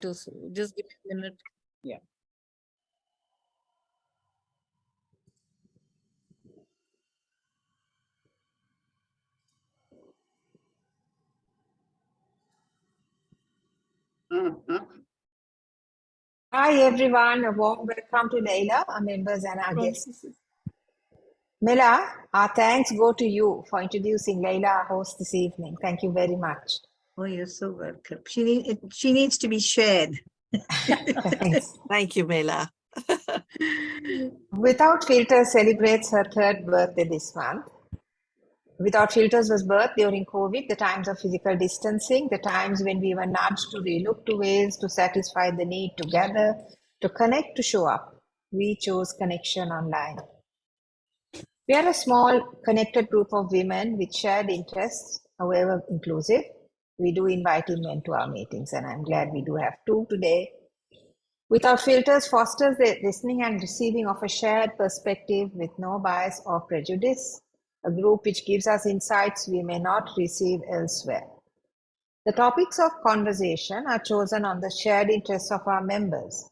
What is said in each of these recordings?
to just give me a minute. Yeah. Hi everyone, a warm welcome to Leila, our members and our guests. Mila, our thanks go to you for introducing Leila, our host this evening. Thank you very much. Oh, you're so welcome. She needs to be shared. Thanks. Thank you, Leila. Without Filters celebrates her third birthday this month. Without Filters was birthed during COVID, the times of physical distancing, the times when we were nudged to relook to ways to satisfy the need to gather, to connect, to show up. We chose connection online. We are a small, connected group of women with shared interests, however inclusive. We do invite men to our meetings, and I'm glad we do have two today. Without Filters fosters the listening and receiving of a shared perspective with no bias or prejudice, a group which gives us insights we may not receive elsewhere. The topics of conversation are chosen on the shared interests of our members.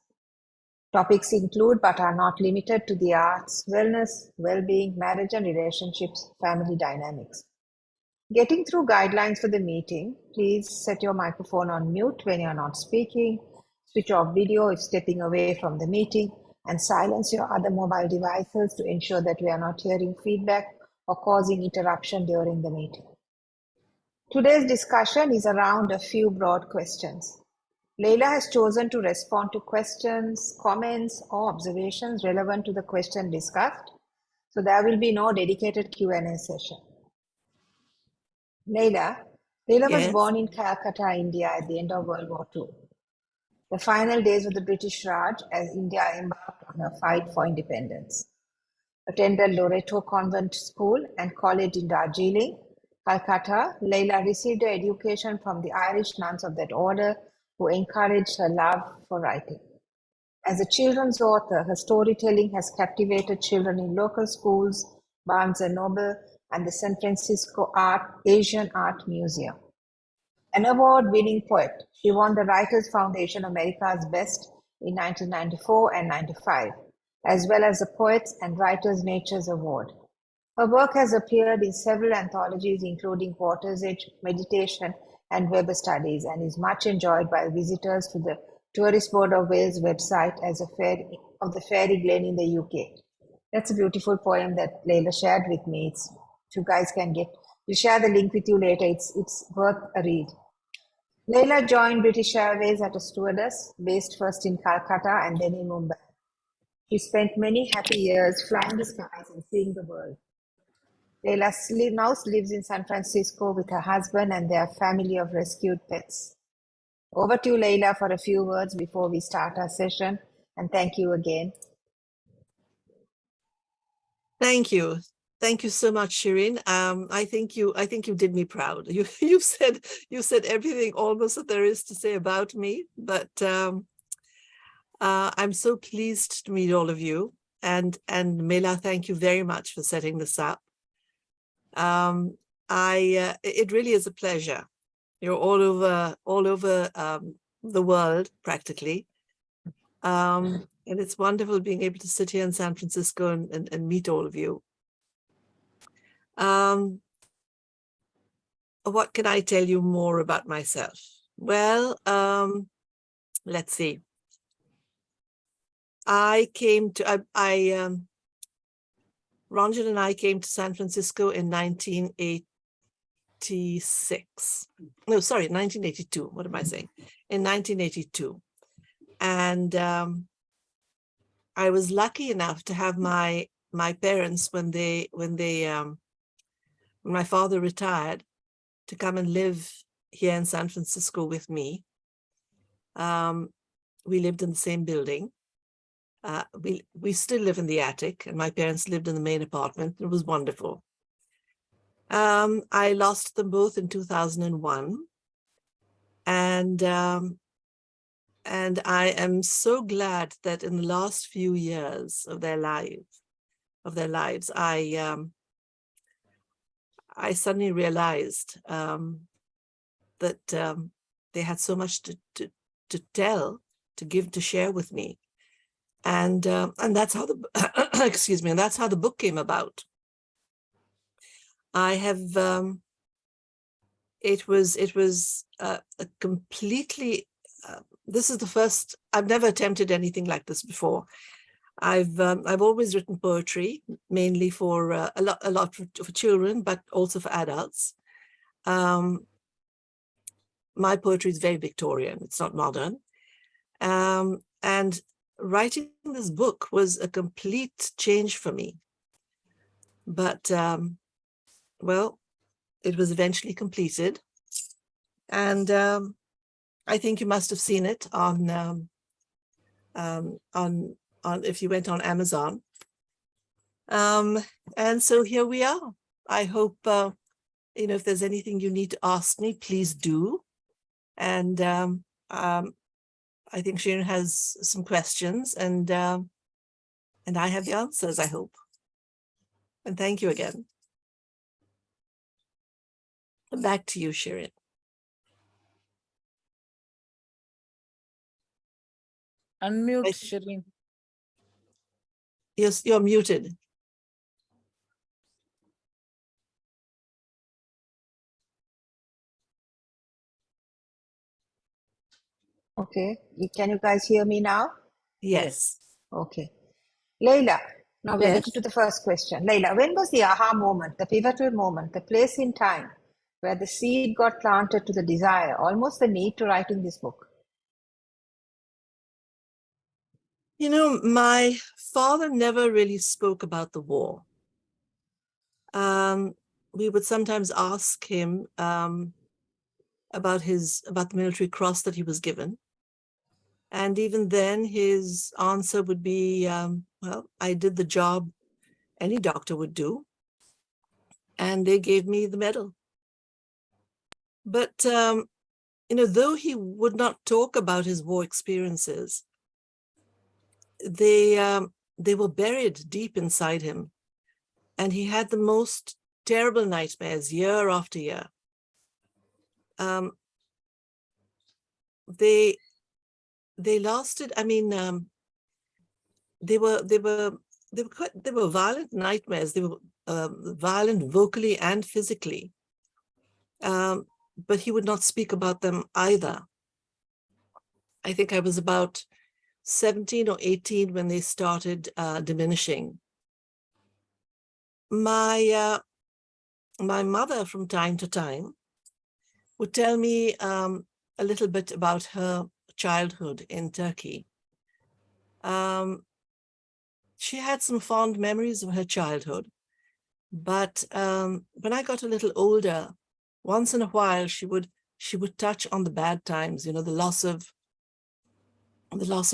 Topics include but are not limited to the arts, wellness, well-being, marriage and relationships, family dynamics. Getting through guidelines for the meeting, please set your microphone on mute when you're not speaking, switch off video if stepping away from the meeting, and silence your other mobile devices to ensure that we are not hearing feedback or causing interruption during the meeting. Today's discussion is around a few broad questions. Leila has chosen to respond to questions, comments, or observations relevant to the question discussed, so there will be no dedicated Q&A session. Leila Yes. was born in Calcutta, India at the end of World War II. The final days of the British Raj as India embarked on a fight for independence. Attended Loreto Convent School and College in Darjeeling, Calcutta. Leila received her education from the Irish nuns of that order who encouraged her love for writing. As a children's author, her storytelling has captivated children in local schools, Barnes & Noble, and the San Francisco Asian Art Museum. An award-winning poet, she won the Writers Foundation America's Best in 1994 and 95, as well as the Poets and Writers Natures Award. Her work has appeared in several anthologies, including Water's Edge, Meditation, and Weber Studies, and is much enjoyed by visitors to the Tourist Board of Wales website as of the Fairy Glen in the UK. That's a beautiful poem that Leila shared with me. If you guys can we'll share the link with you later. It's worth a read. Leila joined British Airways as a stewardess, based first in Calcutta and then in Mumbai. She spent many happy years flying the skies and seeing the world. Leila now lives in San Francisco with her husband and their family of rescued pets. Over to you, Leila, for a few words before we start our session, and thank you again. Thank you. Thank you so much, Shireen. I think you did me proud. You said everything almost that there is to say about me, but I'm so pleased to meet all of you. And Mela, thank you very much for setting this up. It really is a pleasure. You're all over the world practically. And it's wonderful being able to sit here in San Francisco and meet all of you. What can I tell you more about myself? Well, let's see. Ranjan and I came to San Francisco in 1986. No, sorry, 1982. What am I saying? In 1982. And I was lucky enough to have my parents when my father retired to come and live here in San Francisco with me. We lived in the same building. We still live in the attic, and my parents lived in the main apartment. It was wonderful. I lost them both in 2001. And I am so glad that in the last few years of their lives, I suddenly realized that they had so much to tell, to give, to share with me. And that's how the excuse me, and that's how the book came about. I have it was a completely this is the first. I've never attempted anything like this before. I've always written poetry, mainly for a lot for children, but also for adults. My poetry is very Victorian; it's not modern. And writing this book was a complete change for me. But well, it was eventually completed, and I think you must have seen it on if you went on Amazon. And so here we are. I hope if there's anything you need to ask me, please do. And I think Sharon has some questions, and I have the answers, I hope. And thank you again. Back to you, Sharon. Unmute, Shireen. Yes, you're muted. Okay. Can you guys hear me now? Yes. Okay. Leila, now we're Yes. getting to the first question. Leila, when was the aha moment, the pivotal moment, the place in time where the seed got planted to the desire, almost the need to writing this book? My father never really spoke about the war. We would sometimes ask him about the military cross that he was given. And even then his answer would be, well, I did the job any doctor would do, and they gave me the medal. But, though he would not talk about his war experiences, they were buried deep inside him. And he had the most terrible nightmares year after year. They lasted, they were violent nightmares. They were violent vocally and physically. But he would not speak about them either. I think I was about 17 or 18 when they started diminishing. My mother, from time to time, would tell me a little bit about her childhood in Turkey. She had some fond memories of her childhood, but when I got a little older, once in a while she would touch on the bad times, the loss of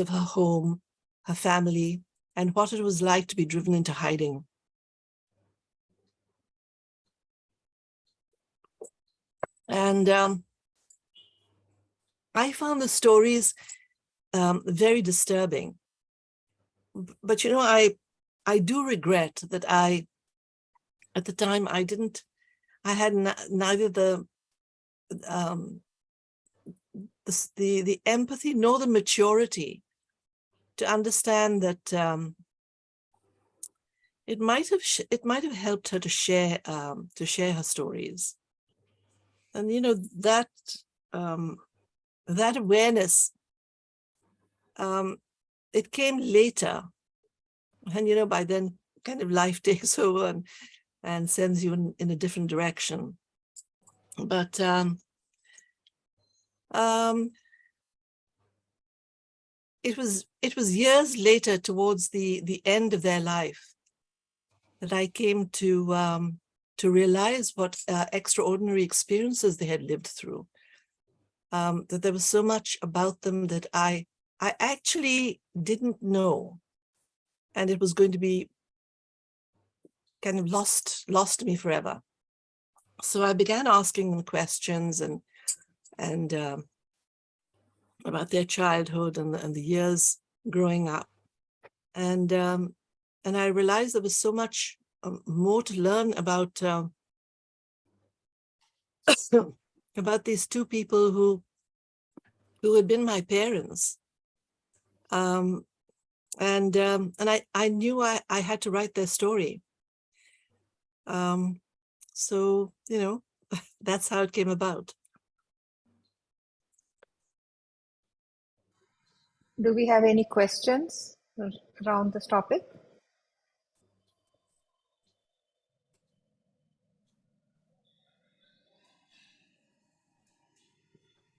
her home, her family, and what it was like to be driven into hiding. And I found the stories very disturbing. But I do regret that at the time I had neither the empathy nor the maturity to understand that it might have helped her to share her stories. And that awareness, it came later, and by then kind of life takes over and sends you in a different direction. But it was years later, towards the end of their life, that I came to realize what extraordinary experiences they had lived through. That there was so much about them that I actually didn't know, and it was going to be kind of lost to me forever. So I began asking them questions and about their childhood and the years growing up, and I realized there was so much more to learn about about these two people who who had been my parents. And I knew I had to write their story. So, you know, that's how it came about. Do we have any questions around this topic?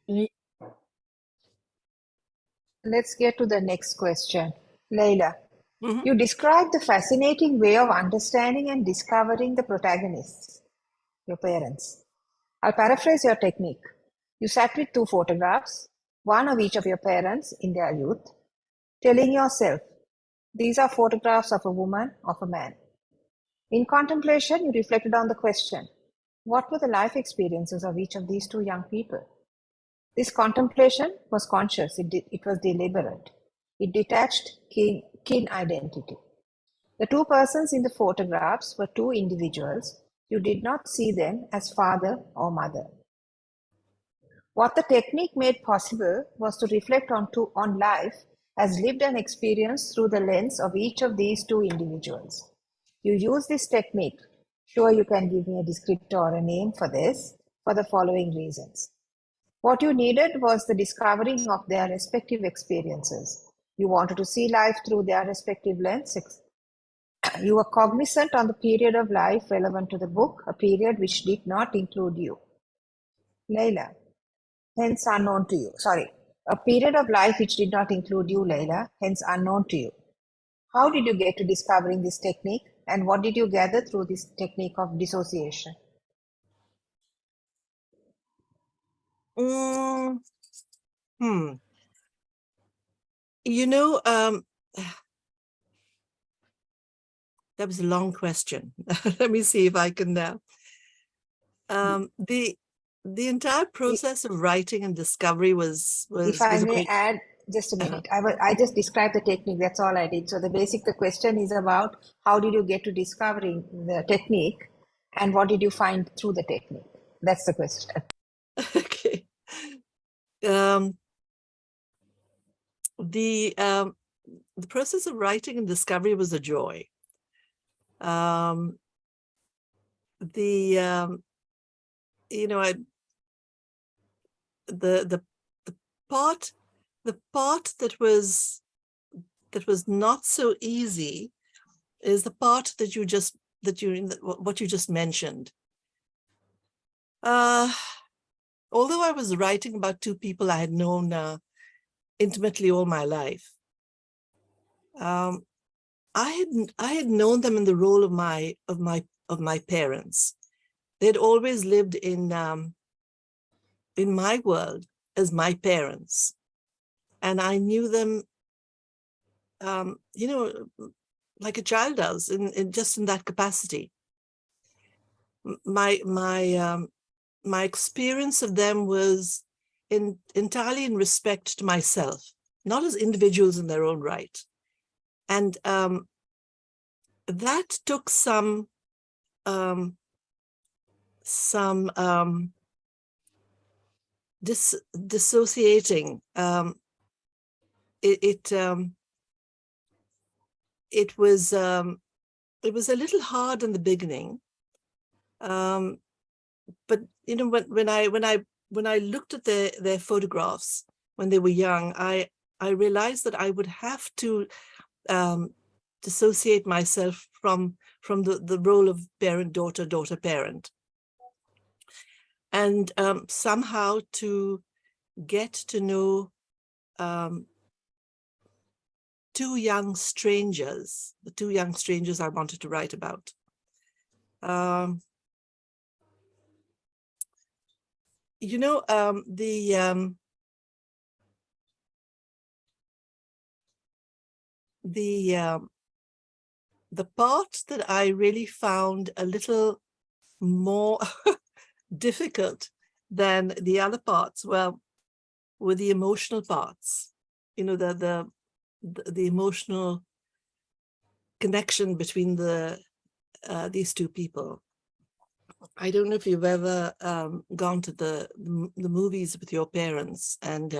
Any- Let's get to the next question. Leila, Mhm. you described the fascinating way of understanding and discovering the protagonists, your parents. I'll paraphrase your technique. You sat with two photographs, one of each of your parents in their youth, telling yourself, these are photographs of a woman, of a man. In contemplation, you reflected on the question, what were the life experiences of each of these two young people? This contemplation was conscious, it was deliberate. It detached kin identity. The two persons in the photographs were two individuals. You did not see them as father or mother. What the technique made possible was to reflect on life as lived and experienced through the lens of each of these two individuals. You use this technique, sure you can give me a descriptor or a name for this, for the following reasons. What you needed was the discovering of their respective experiences. You wanted to see life through their respective lenses. You were cognizant on the period of life relevant to the book, a period which did not include you. Leila, hence unknown to you. Sorry, a period of life which did not include you, Leila, hence unknown to you. How did you get to discovering this technique, and what did you gather through this technique of dissociation? Mm, hmm. You know, that was a long question. Let me see if I can the entire process of writing and discovery was If I a may great. add, just a Uh-huh. minute. I just described the technique. That's all I did. So the question is about how did you get to discovering the technique, and what did you find through the technique? That's the question. Okay. The process of writing and discovery was a joy. You know, the part that was not so easy is the part that what you just mentioned. Although I was writing about two people I had known intimately all my life, I had known them in the role of my parents. They'd always lived in my world as my parents, and I knew them, you know, like a child does, in just in that capacity. My experience of them was entirely in respect to myself, not as individuals in their own right, and that took some dissociating. It was a little hard in the beginning, but you know, when I looked at their photographs when they were young, I realized that I would have to dissociate myself from the role of parent, daughter, parent, and somehow to get to know the two young strangers I wanted to write about. You know, the part that I really found a little more difficult than the other parts were the emotional parts. You know, the emotional connection between these two people. I don't know if you've ever gone to the movies with your parents and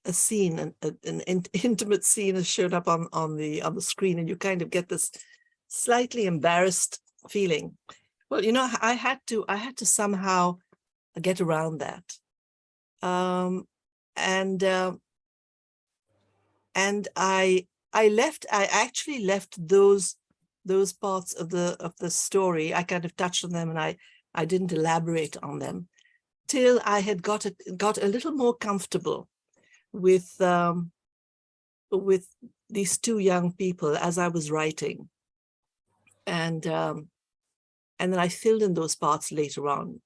a scene, an intimate scene is shown up on the screen, and you kind of get this slightly embarrassed feeling. Well, you know, I had to somehow get around that, and I actually left those parts of the story. I kind of touched on them, and I didn't elaborate on them till I had got a little more comfortable with these two young people as I was writing, and then I filled in those parts later on.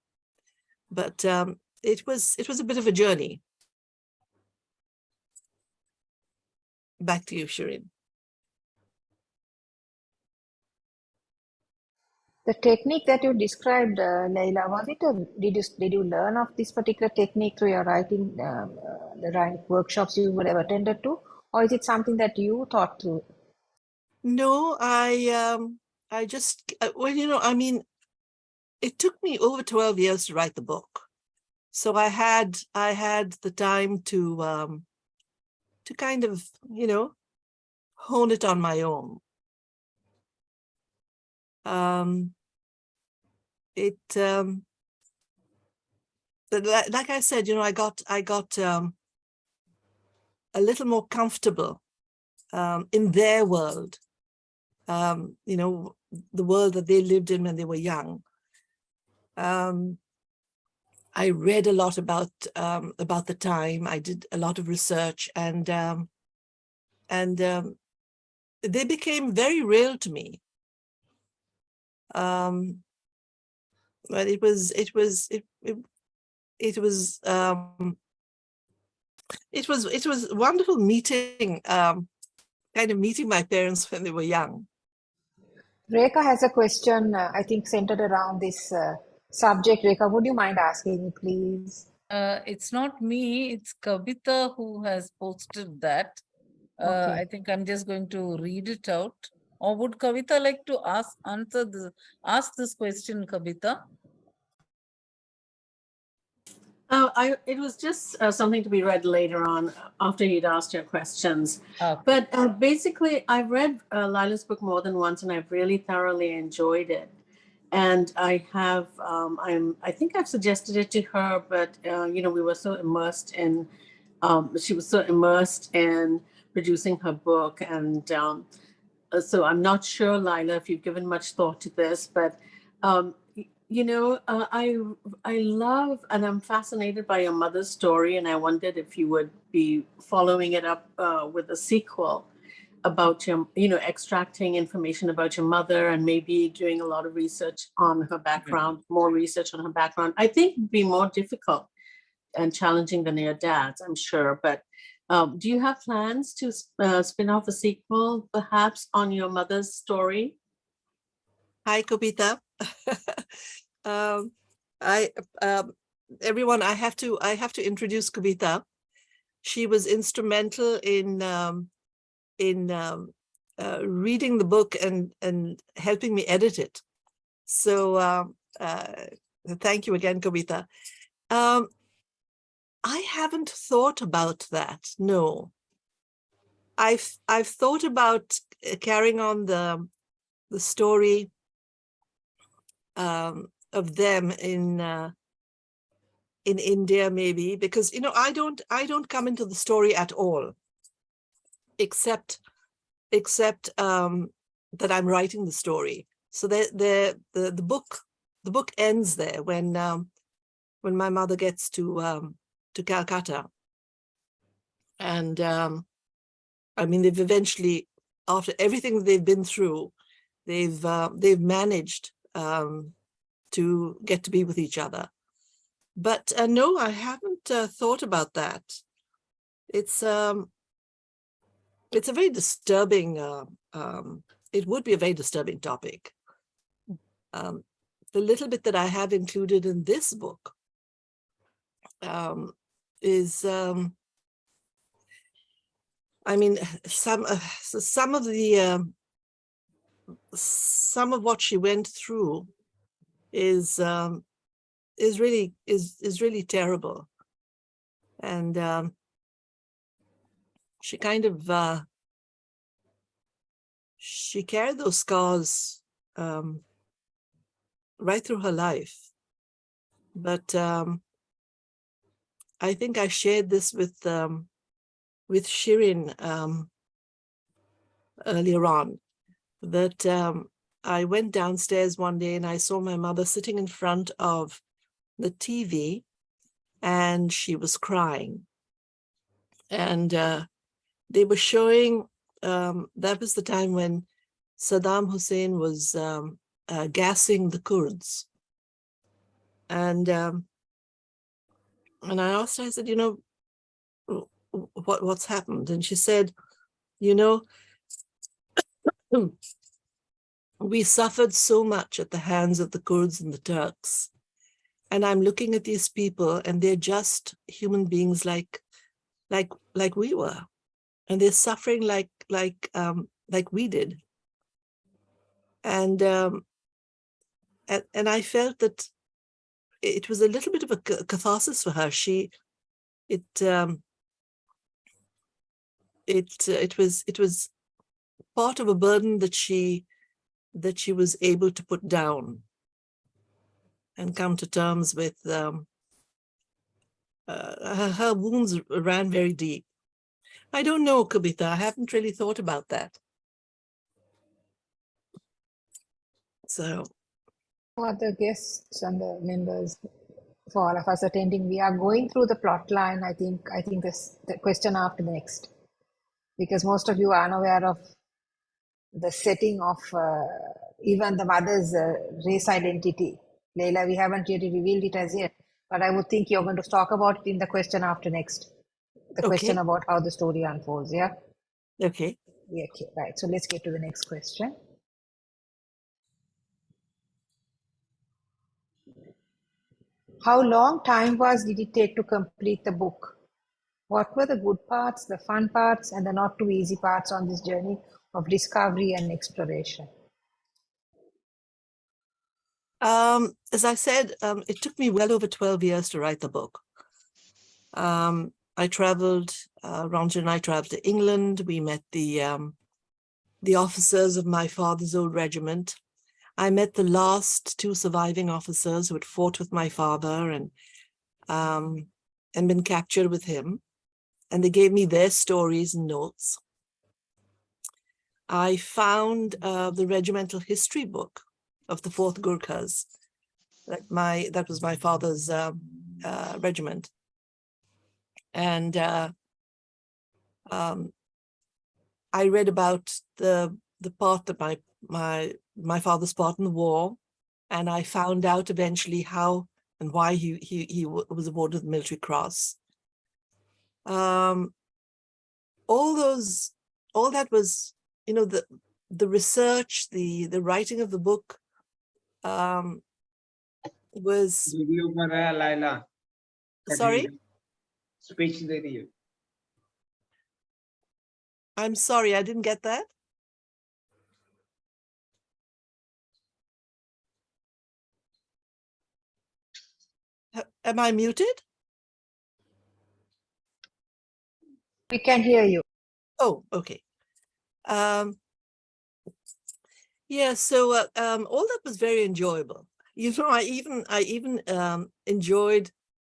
But it was a bit of a journey. Back to you, Shireen. The technique that you described, Leila, was it did you learn of this particular technique through your writing, the workshops you would have attended to, or is it something that you thought through? No, I just well, you know, I mean, it took me over 12 years to write the book, so I had the time to kind of, you know, hone it on my own. Like I said, you know, I got a little more comfortable in their world, you know, the world that they lived in when they were young. I read a lot about the time. I did a lot of research, and they became very real to me. But it was wonderful meeting, kind of meeting my parents when they were young. Rekha has a question, I think, centered around this subject. Rekha, would you mind asking it, please? It's not me, it's Kavita who has posted that. Okay. I think I'm just going to read it out. Or would Kavita like to ask this question, Kavita? It was just something to be read later on after you'd asked your questions. Okay. But basically, I've read Lila's book more than once, and I've really thoroughly enjoyed it. And I have, I think I've suggested it to her, but you know, we were so immersed in, she was so immersed in producing her book, and so I'm not sure, Lila, if you've given much thought to this, but you know, I love and I'm fascinated by your mother's story, and I wondered if you would be following it up with a sequel about your, you know, extracting information about your mother and maybe doing a lot of research on her background, more research on her background. I think it'd be more difficult and challenging than your dad's, I'm sure. But do you have plans to spin off a sequel, perhaps on your mother's story? Hi, Kavita. Everyone, I have to introduce Kavita. She was instrumental in reading the book and helping me edit it. So thank you again, Kavita. I haven't thought about that. No, I've thought about carrying on the story of them in India, maybe, because, you know, I don't come into the story at all, except that I'm writing the story. So the book ends there when my mother gets to Calcutta, and I mean, they've eventually, after everything they've been through, they've managed to get to be with each other. But no, I haven't thought about that. It's a very disturbing. It would be a very disturbing topic. The little bit that I have included in this book is, I mean, some of the some of what she went through is really terrible. And she kind of she carried those scars right through her life. But I think I shared this with Shirin earlier on, that I went downstairs one day and I saw my mother sitting in front of the TV, and she was crying. And they were showing, that was the time when Saddam Hussein was gassing the Kurds. And I asked her, I said, what's happened? And she said, we suffered so much at the hands of the Kurds and the Turks. And I'm looking at these people, and they're just human beings like we were. And they're suffering like we did. And I felt that it was a little bit of a catharsis for her. It was part of a burden that she was able to put down and come to terms with. Her wounds ran very deep. I don't know, Kavita. I haven't really thought about that. So, for the guests and the members, for all of us attending, we are going through the plot line. I think this the question after the next, because most of you are unaware of the setting of even the mother's race identity. Leila, we haven't really revealed it as yet, but I would think you're going to talk about it in the question after next. The question about how the story unfolds. Yeah. Okay. Yeah. Okay. Right. So let's get to the next question. How long time did it take to complete the book? What were the good parts, the fun parts, and the not too easy parts on this journey of discovery and exploration? As I said, it took me well over 12 years to write the book. I traveled, Ranjan and I traveled to England. We met the officers of my father's old regiment. I met the last two surviving officers who had fought with my father and been captured with him. And they gave me their stories and notes. I found the regimental history book of the 4th Gurkhas. That was my father's regiment. And I read about the part that my father's part in the war, and I found out eventually how and why he was awarded the Military Cross. All that was, the research, the writing of the book was. Leila. Sorry? Speech दे रही है. I'm sorry, I didn't get that. Am I muted? We can hear you. Oh, okay. Yeah, so all that was very enjoyable. I even enjoyed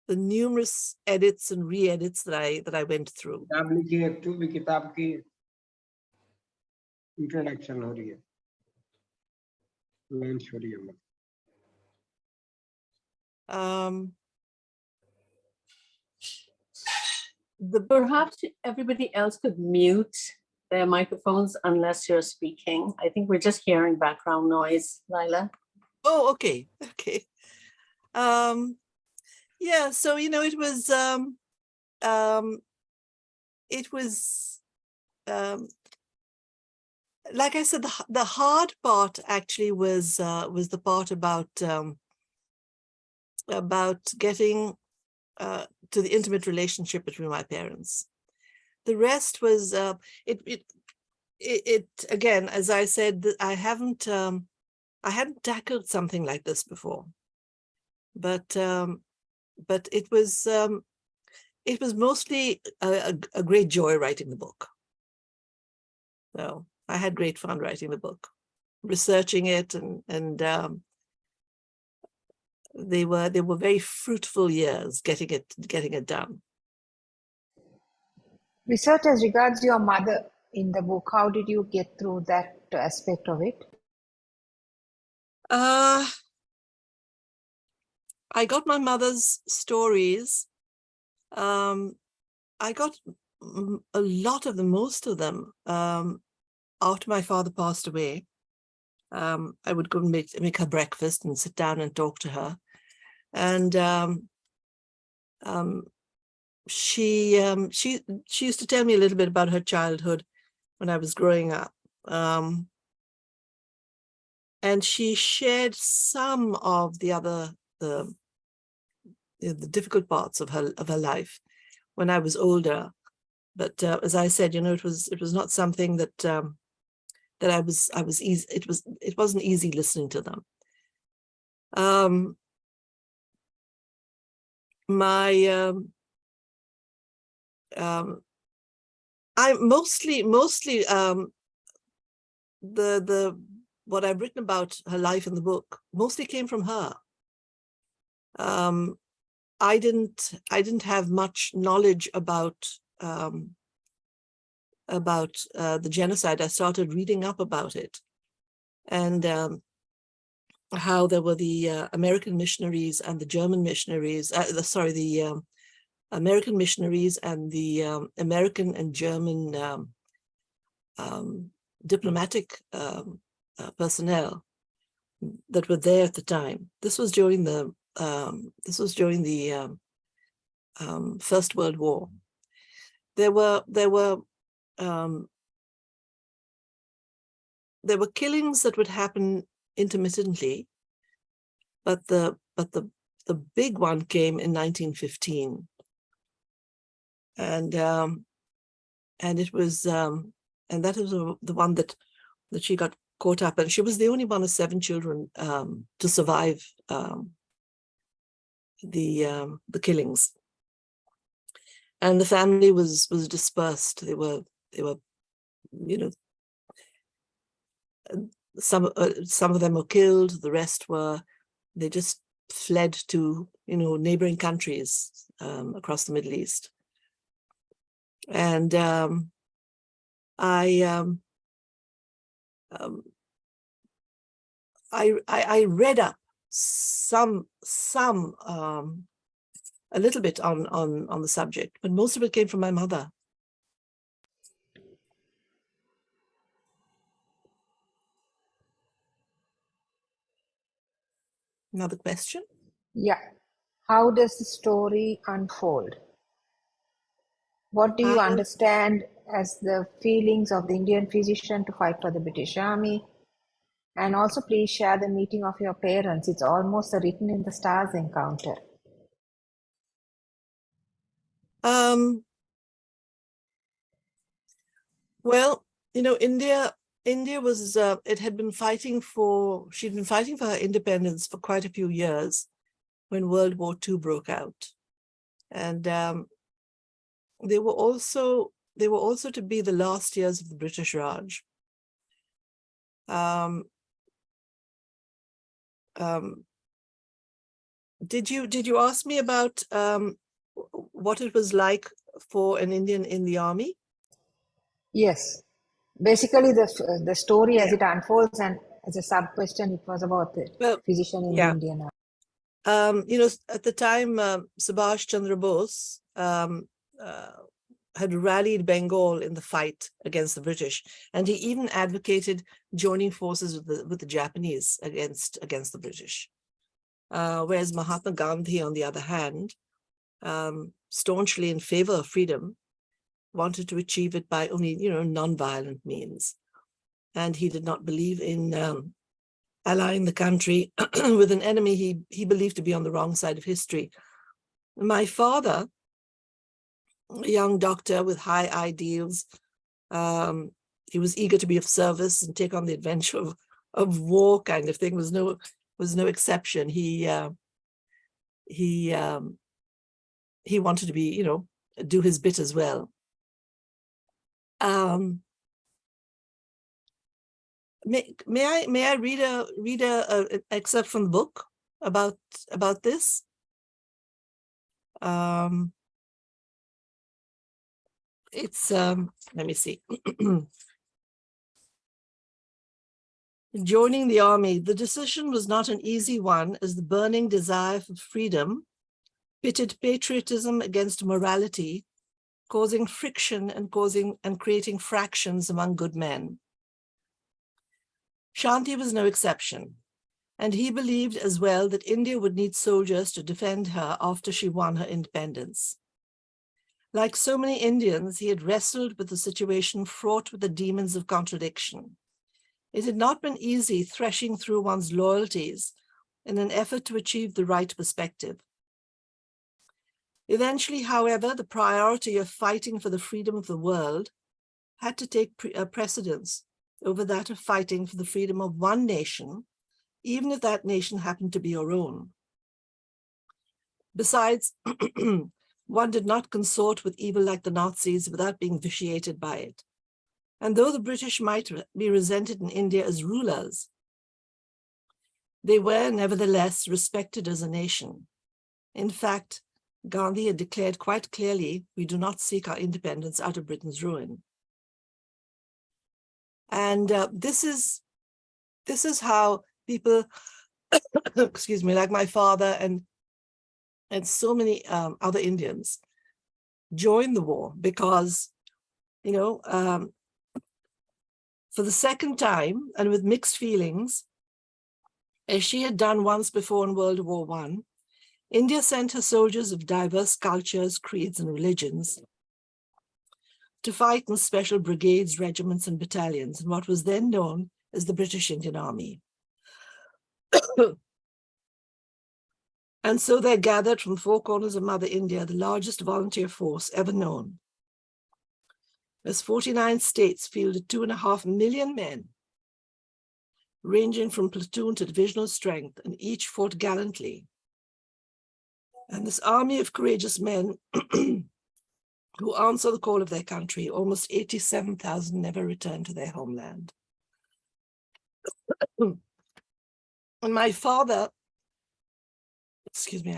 the numerous edits and re-edits that I went through. किताब की introduction हो रही है. Launch हो रही है. Perhaps everybody else could mute their microphones unless you're speaking. I think we're just hearing background noise, Leila. Oh, okay. Okay. Yeah, so it was like I said, the hard part actually was the part about getting to the intimate relationship between my parents. The rest was it again, as I said, I hadn't tackled something like this before, but it was mostly a great joy writing the book. So I had great fun writing the book, researching it, and they were very fruitful years getting it done. Research as regards your mother in the book, how did you get through that aspect of it? I got my mother's stories. I got a lot of them, most of them, after my father passed away. I would go and make her breakfast and sit down and talk to her. And she used to tell me a little bit about her childhood when I was growing up. And she shared some of the difficult parts of her life when I was older. But as I said, it was not something that that I was easy. It wasn't easy listening to them. I mostly the what I've written about her life in the book mostly came from her. I didn't have much knowledge about the genocide. I started reading up about it, and how there were the American missionaries and the German missionaries. The American missionaries and the American and German diplomatic personnel that were there at the time. This was during the First World War. There were killings that would happen intermittently, but the big one came in 1915, and it was and that was the one that she got caught up in. She was the only one of 7 children to survive the killings, and the family was dispersed. They were some of them were killed. The rest they just fled to neighboring countries across the Middle East. And I read up some a little bit on the subject, but most of it came from my mother. Another question? Yeah. How does the story unfold? What do you understand as the feelings of the Indian physician to fight for the British Army? And also, please share the meeting of your parents. It's almost a written in the stars encounter. Well, India was, she'd been fighting for her independence for quite a few years when World War II broke out. And they were also to be the last years of the British Raj. Did you ask me about what it was like for an Indian in the army? Yes. Basically, the story as it unfolds, and as a sub question, it was about the physician in the Indian army. At the time, Subhash Chandra Bose had rallied Bengal in the fight against the British, and he even advocated joining forces with the Japanese against the British. Whereas Mahatma Gandhi, on the other hand, staunchly in favor of freedom, wanted to achieve it by only, non-violent means. And he did not believe in allying the country with an enemy he believed to be on the wrong side of history. My father, a young doctor with high ideals, he was eager to be of service and take on the adventure of war kind of thing. Was no exception. He wanted to be, do his bit as well. May I read a excerpt from the book about this? It's let me see. Joining the army, the decision was not an easy one, as the burning desire for freedom pitted patriotism against morality, causing friction and creating fractions among good men. Shanti was no exception, and he believed as well that India would need soldiers to defend her after she won her independence. Like so many Indians, he had wrestled with the situation fraught with the demons of contradiction. It had not been easy threshing through one's loyalties in an effort to achieve the right perspective. Eventually, however, the priority of fighting for the freedom of the world had to take precedence over that of fighting for the freedom of one nation, even if that nation happened to be your own. Besides, one did not consort with evil like the Nazis without being vitiated by it. And though the British might be resented in India as rulers, they were nevertheless respected as a nation. In fact, Gandhi had declared quite clearly, we do not seek our independence out of Britain's ruin. And this is how people, excuse me, like my father and so many other Indians joined the war because, for the second time and with mixed feelings, as she had done once before in World War I, India sent her soldiers of diverse cultures, creeds, and religions to fight in special brigades, regiments, and battalions in what was then known as the British Indian Army. And so they gathered from four corners of Mother India the largest volunteer force ever known, as 49 states fielded 2.5 million men, ranging from platoon to divisional strength, and each fought gallantly. And this army of courageous men who answer the call of their country, almost 87,000 never returned to their homeland. And my father, excuse me,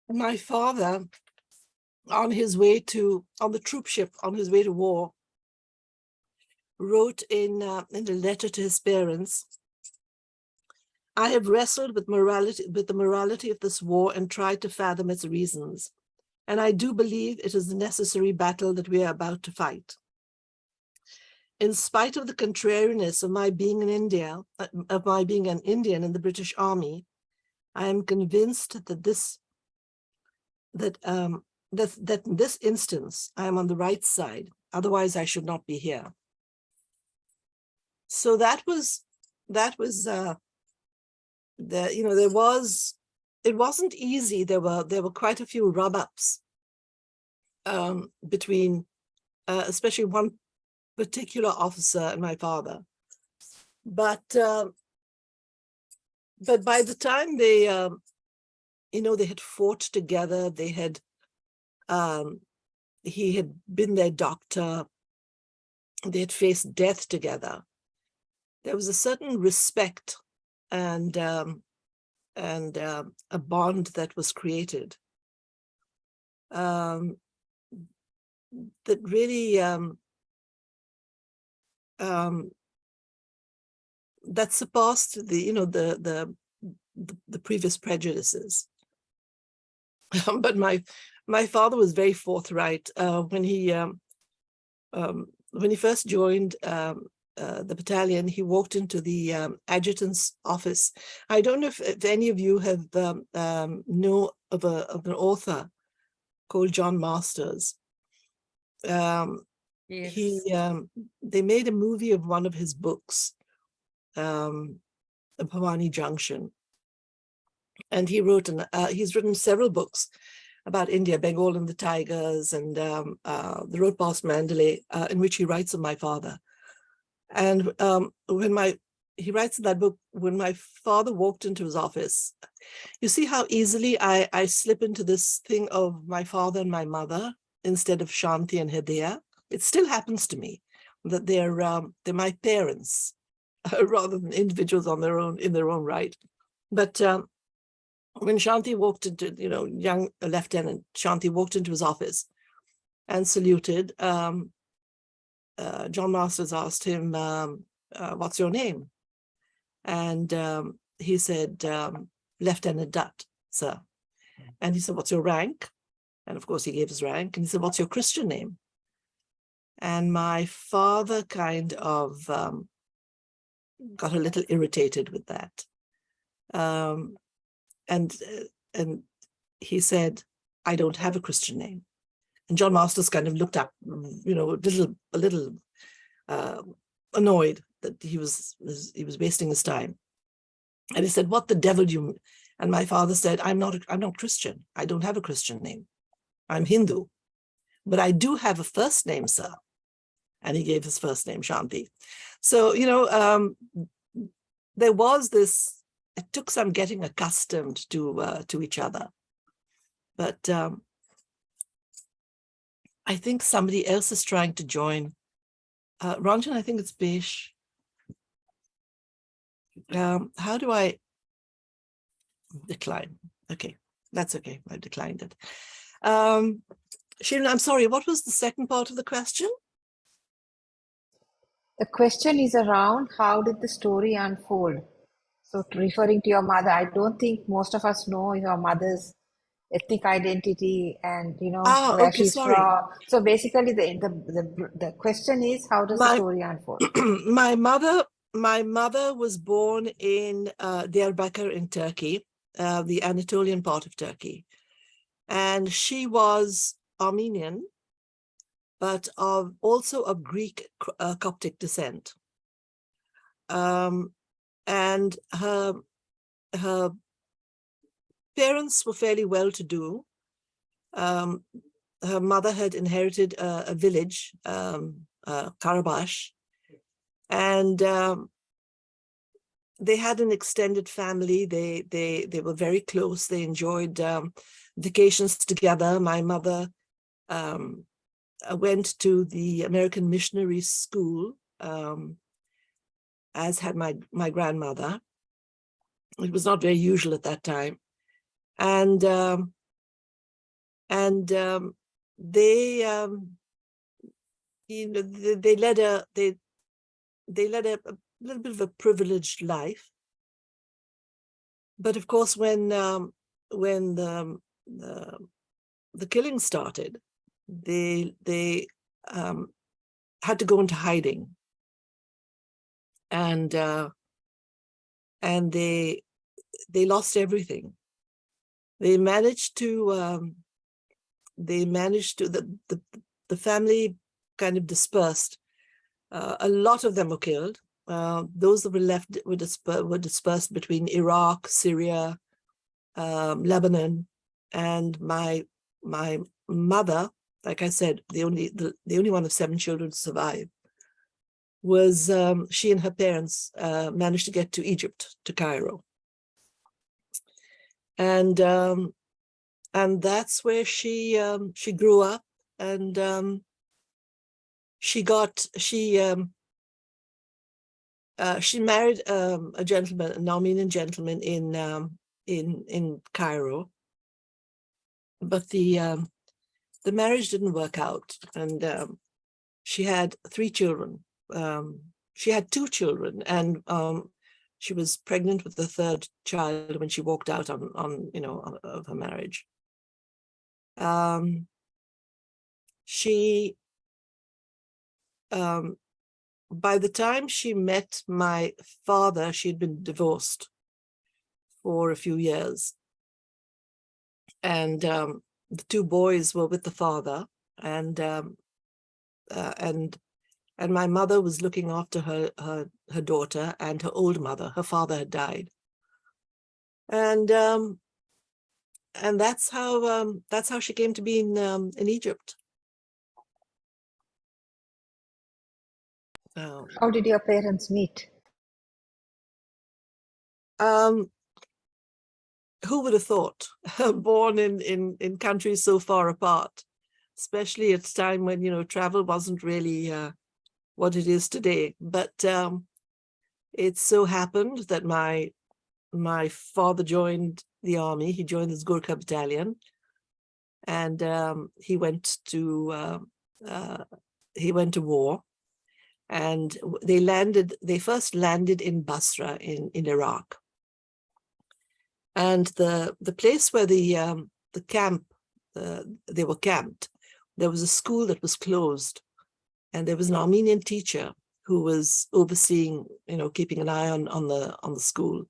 my father, on the troop ship, on his way to war, wrote in a letter to his parents, I have wrestled with the morality of this war and tried to fathom its reasons. And I do believe it is the necessary battle that we are about to fight. In spite of the contrariness of my being an Indian in the British Army, I am convinced that in this instance, I am on the right side. Otherwise, I should not be here. So it wasn't easy. There were quite a few rub-ups between, especially one particular officer and my father. But by the time they had fought together, he had been their doctor, they had faced death together. There was a certain respect and a bond that was created that really that surpassed the previous prejudices. But my father was very forthright when he first joined the battalion. He walked into the adjutant's office. I don't know if any of you have know of an author called John Masters. Yes. They made a movie of one of his books, Bhavani Junction, and he's written several books. about India, Bengal and the tigers, and the road past Mandalay, in which he writes of my father. And he writes in that book, when my father walked into his office, you see how easily I slip into this thing of my father and my mother instead of Shanti and Hidaya. It still happens to me that they're my parents rather than individuals on their own, in their own right. But when Shanti walked into, young Lieutenant Shanti walked into his office and saluted, John Masters asked him, what's your name? And he said, Lieutenant Dutt, sir. And he said, what's your rank? And of course he gave his rank. And he said, what's your Christian name? And my father kind of got a little irritated with that. And he said, I don't have a Christian name. And John Masters kind of looked up, a little annoyed that he was wasting his time. And he said, what the devil do you? And my father said, I'm not Christian. I don't have a Christian name. I'm Hindu. But I do have a first name, sir. And he gave his first name, Shanti. So, there was this, it took some getting accustomed to each other. But I think somebody else is trying to join. Ranjan, I think it's Besh. How do I decline? Okay, that's okay. I declined it. Shirin, I'm sorry, what was the second part of the question? The question is around how did the story unfold? So referring to your mother, I don't think most of us know your mother's ethnic identity and where Okay, she's sorry. from. So basically the question is, how does the story unfold? My mother was born in Diyarbakir in Turkey, the Anatolian part of Turkey. And she was Armenian, but also of Greek Coptic descent. And her parents were fairly well-to-do. Her mother had inherited a village, Karabash, and they had an extended family. They were very close. They enjoyed vacations together. My mother went to the American Missionary School, as had my grandmother. It was not very usual at that time. And they led a little bit of a privileged life. But of course, when the killing started, they had to go into hiding, and they lost everything. They managed to the family kind of dispersed. A lot of them were killed. Those that were left were dispersed between Iraq, Syria, Lebanon, and my mother, like I said, the only one of 7 children to survive, was she and her parents managed to get to Egypt, to Cairo, and that's where she grew up, and she married a gentleman, an Armenian gentleman in Cairo, but the marriage didn't work out, and she had 3 children. She had 2 children, and she was pregnant with the 3rd child when she walked out on of her marriage. She by the time she met my father, she had been divorced for a few years, and the 2 boys were with the father, and my mother was looking after her daughter and her old mother. Her father had died, and that's how she came to be in Egypt. How did your parents meet? Who would have thought? Born in countries so far apart, especially at a time when, you know, travel wasn't really what it is today. But it so happened that my father joined the army. He joined this Gurkha battalion, and he went to war. And they first landed in Basra in Iraq. And the place where the camp, they were camped, there was a school that was closed, and there was an Armenian teacher who was overseeing, you know, keeping an eye on the school.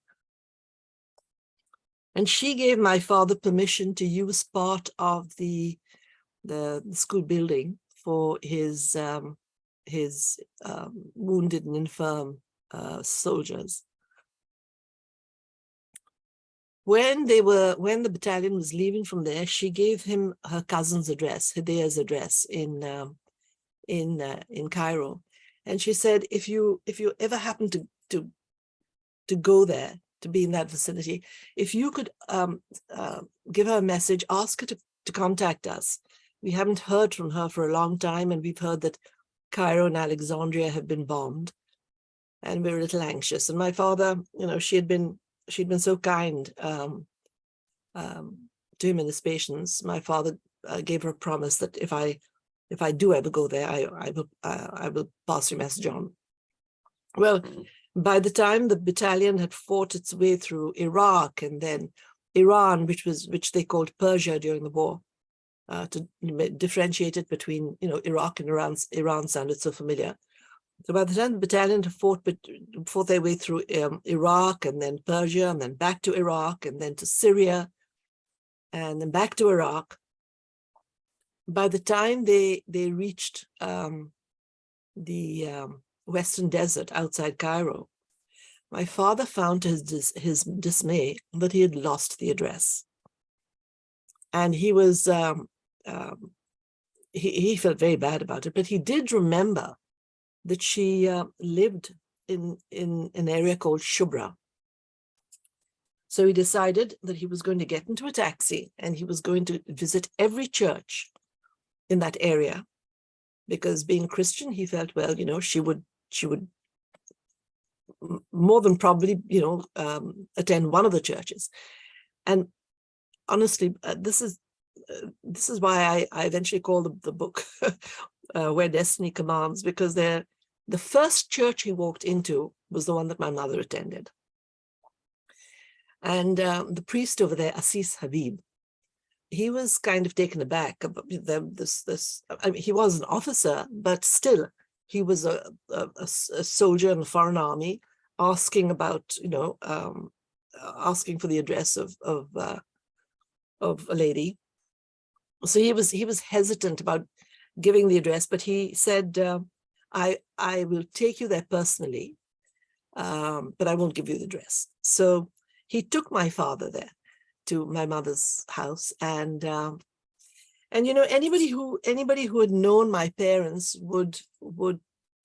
And she gave my father permission to use part of the school building for his wounded and infirm soldiers. When the battalion was leaving from there, she gave him her cousin's address, Hidaya's address in Cairo, and she said, if you ever happen to go there, to be in that vicinity, if you could give her a message, ask her to contact us. We haven't heard from her for a long time, and we've heard that Cairo and Alexandria have been bombed, and we're a little anxious. And my father, you know, she'd been so kind to him and his patients. My father gave her a promise that if I do ever go there, I will pass your message on. Well, by the time the battalion had fought its way through Iraq and then Iran, which they called Persia during the war, to differentiate it between, you know, Iraq and Iran sounded so familiar. So by the time the battalion had fought their way through Iraq and then Persia and then back to Iraq and then to Syria and then back to Iraq, by the time they reached the Western Desert outside Cairo, my father found to his dismay that he had lost the address. And he was, he felt very bad about it, but he did remember that she lived in an area called Shubra. So he decided that he was going to get into a taxi and he was going to visit every church in that area, because being Christian, he felt, well, you know, she would more than probably, you know, attend one of the churches. And honestly, this is why I eventually called the book Where Destiny Commands, because the first church he walked into was the one that my mother attended. And the priest over there, Assis Habib, he was kind of taken aback about this. I mean, he was an officer, but still, he was a soldier in the Foreign Army, asking about, you know, asking for the address of a lady. So he was hesitant about giving the address, but he said, I will take you there personally, but I won't give you the address. So he took my father there to my mother's house, and you know, anybody who had known my parents would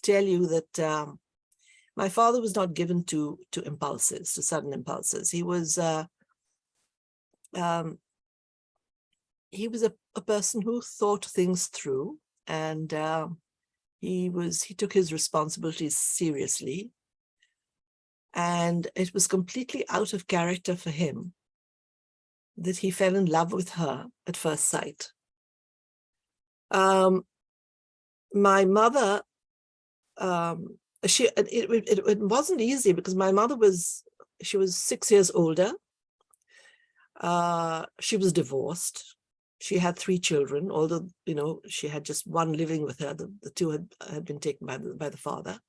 tell you that my father was not given to impulses, to sudden impulses. He was a person who thought things through, and he took his responsibilities seriously. And it was completely out of character for him that he fell in love with her at first sight. My mother, it wasn't easy, because my mother she was 6 years older. She was divorced. She had 3 children, although, you know, she had just one living with her. The 2 had been taken by the father.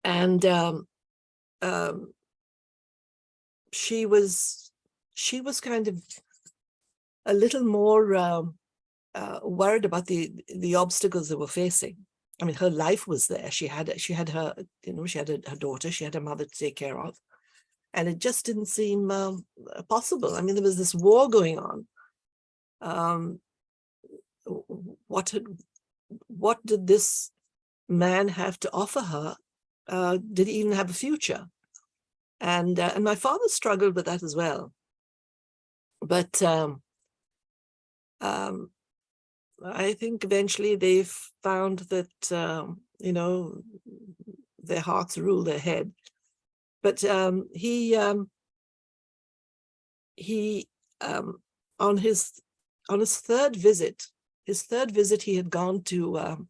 And she was kind of a little more worried about the obstacles they were facing. I mean, her life was there. She had her, you know, she had her daughter, she had her mother to take care of, and it just didn't seem possible. I mean, there was this war going on. What did this man have to offer her? Did he even have a future? And my father struggled with that as well. But I think eventually they found that, you know, their hearts rule their head. But he on his third visit, he had gone to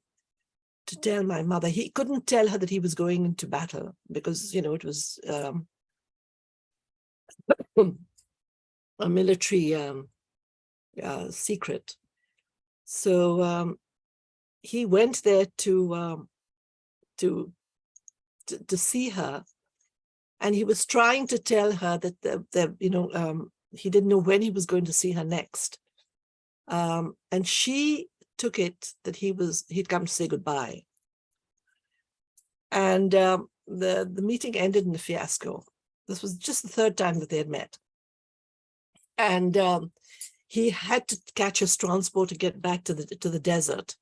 tell my mother. He couldn't tell her that he was going into battle because, you know, it was a military secret. So he went there to see her, and he was trying to tell her that you know, he didn't know when he was going to see her next, and she took it that he'd come to say goodbye. And the meeting ended in a fiasco. This was just the third time that they had met, and he had to catch his transport to get back to the desert.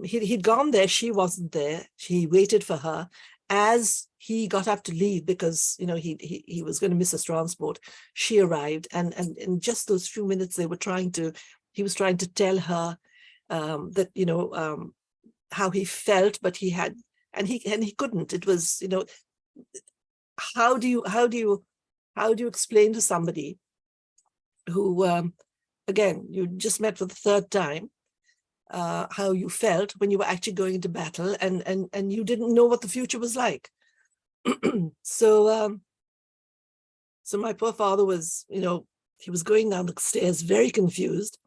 He'd gone there. She wasn't there. He waited for her as he got up to leave because, you know, he was going to miss his transport. She arrived, and in just those few minutes, he was trying to tell her that, you know, how he felt, but he couldn't. It was, you know, how do you explain to somebody who, again, you just met for the third time, how you felt when you were actually going into battle, and you didn't know what the future was like. So my poor father was, you know, he was going down the stairs very confused.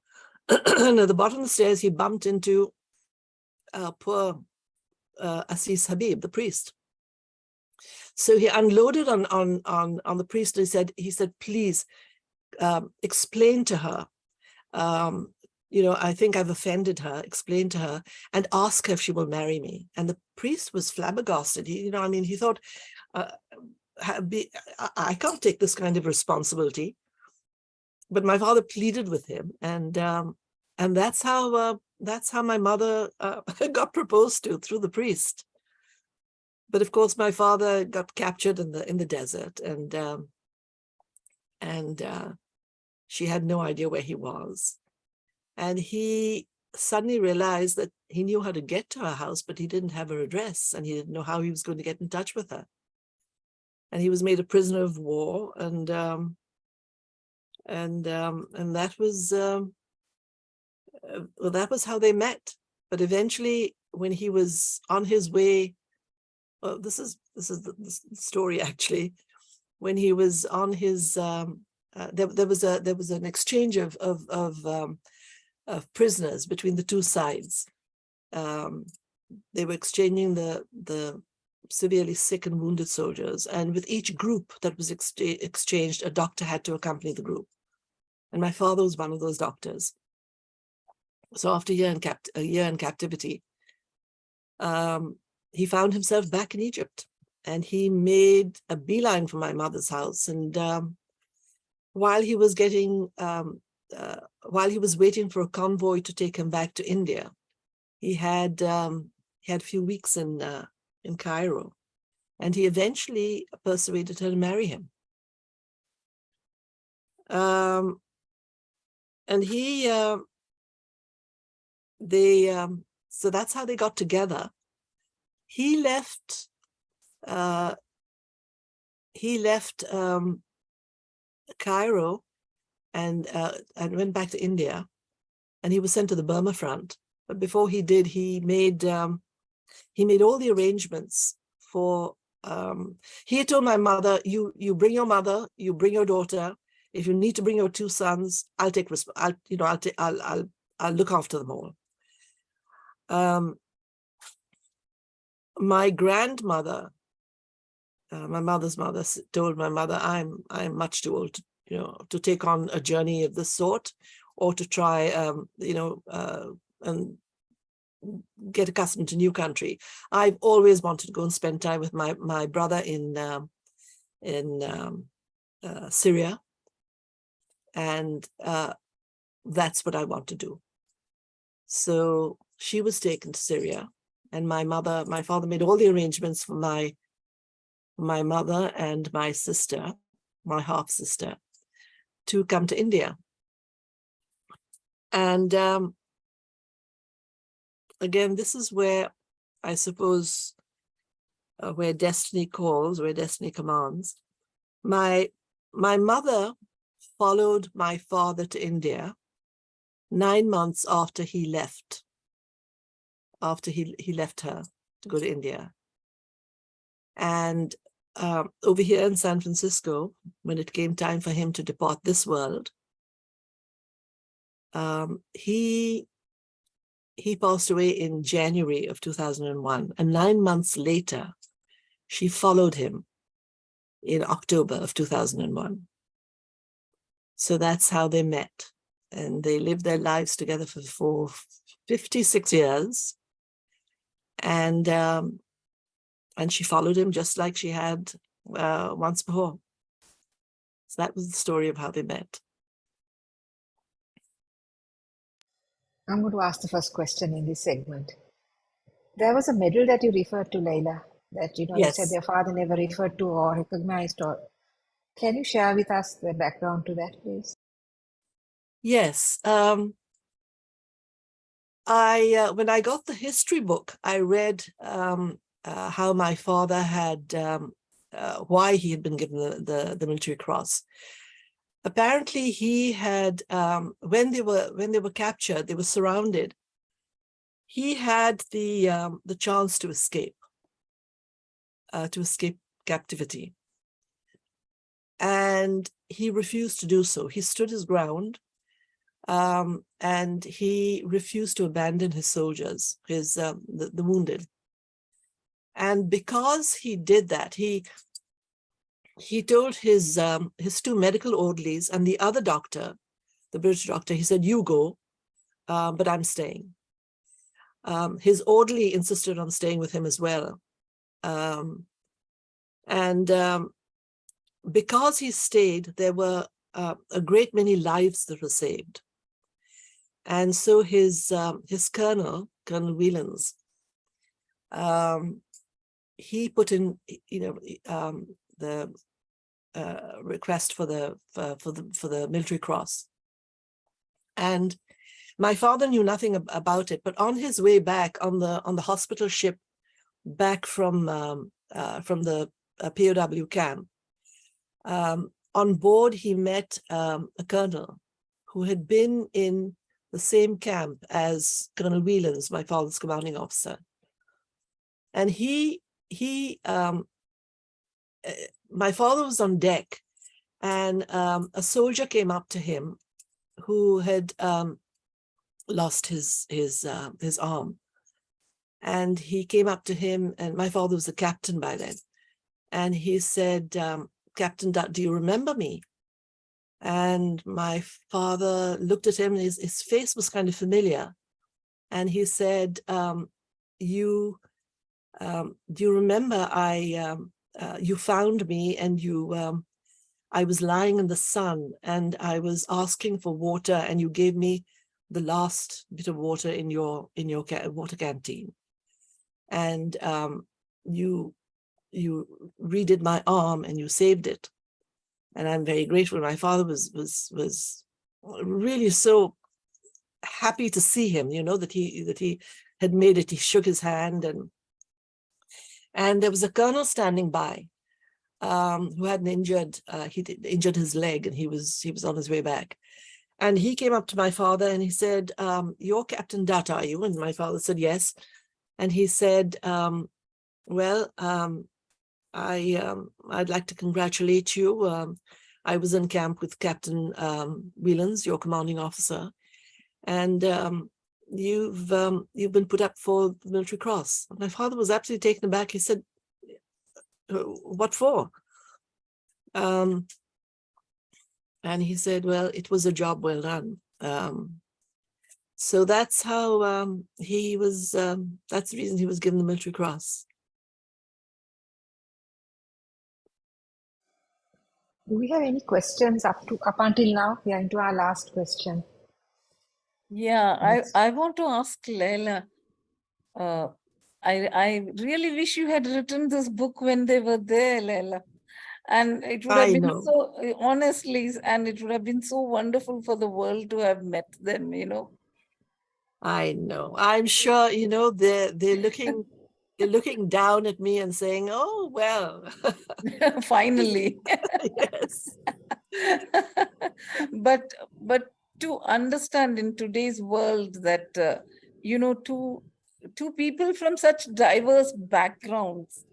And at the bottom of the stairs, he bumped into poor Assis Habib, the priest. So he unloaded on the priest. And he said, please explain to her, you know, I think I've offended her, explain to her, and ask her if she will marry me. And the priest was flabbergasted. You know, I mean, he thought, I can't take this kind of responsibility. But my father pleaded with him, and that's how my mother got proposed to, through the priest. But of course, my father got captured in the desert, and she had no idea where he was. And he suddenly realized that he knew how to get to her house, but he didn't have her address, and he didn't know how he was going to get in touch with her. And he was made a prisoner of war, and that was well, that was how they met. But eventually, when he was on his way, well, this is the story actually. When he was on his, there was an exchange of prisoners between the two sides. They were exchanging the severely sick and wounded soldiers, and with each group that was exchanged, a doctor had to accompany the group. And my father was one of those doctors. So after a year in captivity, he found himself back in Egypt, and he made a beeline for my mother's house. And while he was waiting for a convoy to take him back to India, he had a few weeks in Cairo, and he eventually persuaded her to marry him. And so that's how they got together. He left Cairo and went back to India, and he was sent to the Burma front. But before he did, he made all the arrangements for. He had told my mother, "You bring your mother, you bring your daughter. If you need to bring your two sons, I'll look after them all." My grandmother, my mother's mother, told my mother, "I'm much too old, to take on a journey of this sort, or to try, and get accustomed to new country. I've always wanted to go and spend time with my brother in Syria, and that's what I want to do. So she was taken to Syria, and my father made all the arrangements for my mother and my sister, my half sister, to come to India. And again, this is where I suppose where destiny calls, where destiny commands. My mother followed my father to India 9 months after he left. After he left her to go to India. And over here in San Francisco, when it came time for him to depart this world, he passed away in January of 2001. And 9 months later, she followed him in October of 2001. So that's how they met. And they lived their lives together for 56 years. And she followed him just like she had once before. So that was the story of how they met. I'm going to ask the first question in this segment. There was a medal that you referred to, Leila, that you said Yes. your father never referred to or recognized. Or can you share with us the background to that, please? Yes. When I got the history book, I read how my father had why he had been given the military cross. Apparently, he had when they were captured, they were surrounded. He had the chance to escape captivity, and he refused to do so. He stood his ground. And he refused to abandon his soldiers, the wounded. And because he did that, he told his two medical orderlies and the other doctor, the British doctor, he said, "You go, but I'm staying." His orderly insisted on staying with him as well. Because he stayed, there were a great many lives that were saved. And so his colonel, Colonel Whelans, he put in, the request for the military cross. And my father knew nothing about it, but on his way back on the hospital ship back from the POW camp, on board he met a colonel who had been in the same camp as Colonel Whelans, my father's commanding officer. And my father was on deck, and a soldier came up to him who had lost his arm. And he came up to him, and my father was a captain by then. And he said, "Captain, do you remember me?" And my father looked at him, and his face was kind of familiar. And he said, do you remember you found me, and I was lying in the sun, and I was asking for water, and you gave me the last bit of water in your water canteen. And you redid my arm, and you saved it. And I'm very grateful. My father was really so happy to see him, that he had made it. He shook his hand, and there was a colonel standing by who had injured his leg, and he was on his way back. And he came up to my father and he said, "You're Captain Dutt, are you?" And my father said, "Yes." And he said, "Well, I'd like to congratulate you. I was in camp with Captain Whelans, your commanding officer, and you've been put up for the military cross." And my father was absolutely taken aback. He said, "What for?" And he said, "Well, it was a job well done." So that's how he was. That's the reason he was given the Military Cross. Do we have any questions up until now? We are into our last question. Yeah, Yes. I want to ask Leila. I really wish you had written this book when they were there, Leila. And it would have I been know. so, honestly, and it would have been so wonderful for the world to have met them, I know. I'm sure, they're looking down at me and saying, "Oh, well." Finally. Yes. But to understand in today's world that, two people from such diverse backgrounds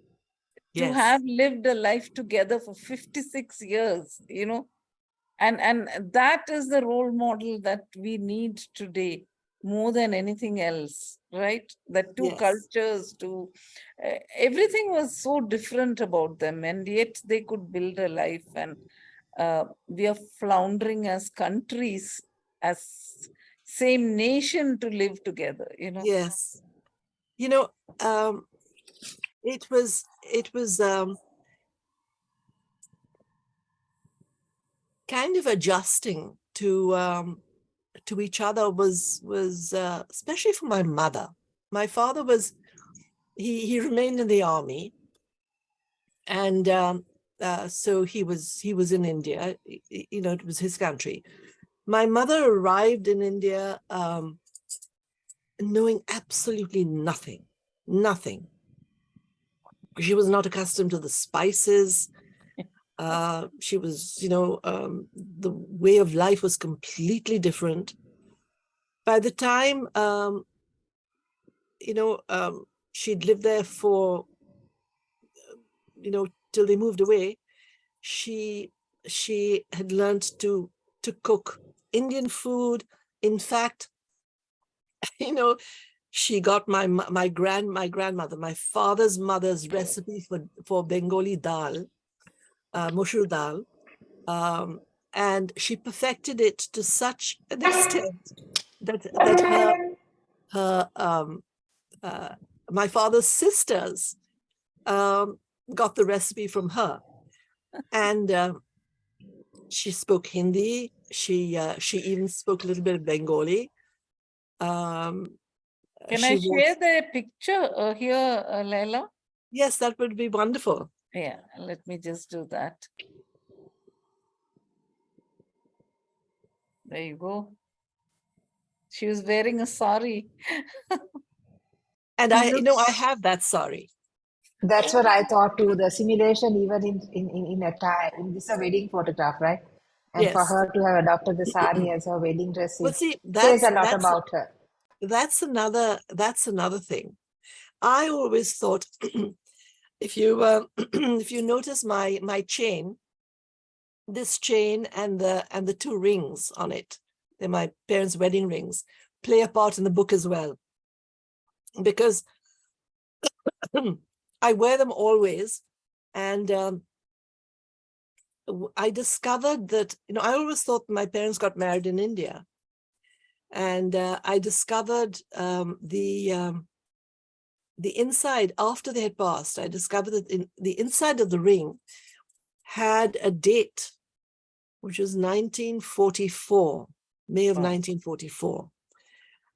to Yes. have lived a life together for 56 years, and that is the role model that we need today more than anything else, right? That two Yes. cultures, everything was so different about them, and yet they could build a life. And we are floundering as countries, as same nation, to live together, Yes. It was kind of adjusting to each other was especially for my mother. My father was he remained in the army, and so he was in India. It was his country. My mother arrived in India knowing absolutely nothing. She was not accustomed to the spices. She was, the way of life was completely different. By the time, she'd lived there for, till they moved away, she had learned to cook Indian food. In fact, she got my grandmother, my father's mother's recipe for Bengali dal, mushur dal, and she perfected it to such an extent that my father's sisters got the recipe from her, and she spoke Hindi. She even spoke a little bit of Bengali. Can I She was, share the picture here, Leila? yes, that would be wonderful. Yeah, let me just do that. There you go. She was wearing a sari. And He I looks- have that sari. That's what I thought too. The simulation, even in attire, this is a wedding photograph, right? And for Yes. her to have adopted the sari as her wedding dress, Well, it see, says a lot about her. that's another thing. I always thought, if you notice my chain, this chain and the two rings on it, they're my parents' wedding rings, play a part in the book as well, because I wear them always, and I discovered that, I always thought my parents got married in India, and I discovered the inside, after they had passed, I discovered that the inside of the ring had a date, which was 1944, May of Wow. 1944.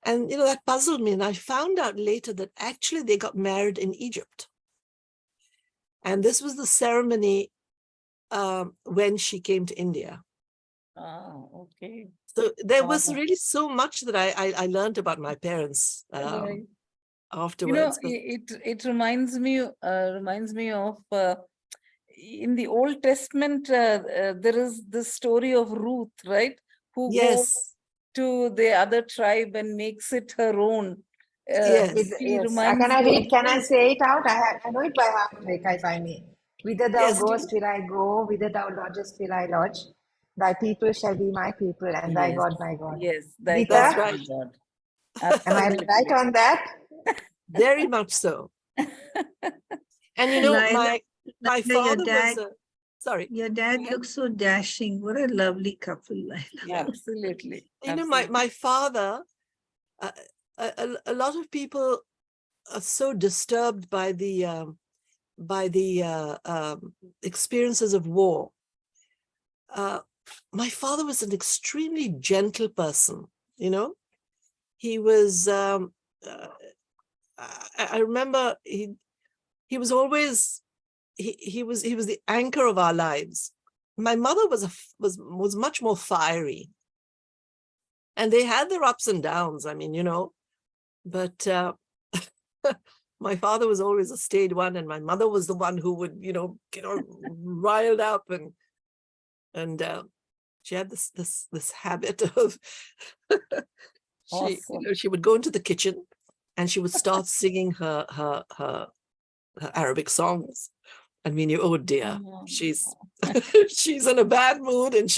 And, that puzzled me. And I found out later that actually they got married in Egypt. And this was the ceremony when she came to India. Okay. So there was Wow. really so much that I learned about my parents Right. afterwards. It reminds me of in the Old Testament, there is this story of Ruth, right? Who goes Yes, to the other tribe and makes it her own. yes, She Yes, reminds can I me read? of Can I Ruth. say it out? I know it by heart, Rekha, if I may. Whither thou yes, goest, will I go. Whither thou lodgest, will I lodge. Thy people shall be my people, and thy Yes, God my God. yes, thy that's God, Gita, my right. God. am I right Absolutely. on that? Very much so. And Lila, my Lila, father was sorry. your dad looks so dashing. What a lovely couple, Lila. Yeah. Absolutely. My Absolutely. father, a lot of people are so disturbed by the experiences of war. My father was an extremely gentle person, you know. He was, I remember he was always, he was the anchor of our lives. My mother was much more fiery, and they had their ups and downs. I mean, you know, but my father was always a staid one, and my mother was the one who would, you know, get all riled up, and she had this habit of Awesome. she would go into the kitchen and she would start singing her Arabic songs. I mean, oh dear, she's she's in a bad mood, and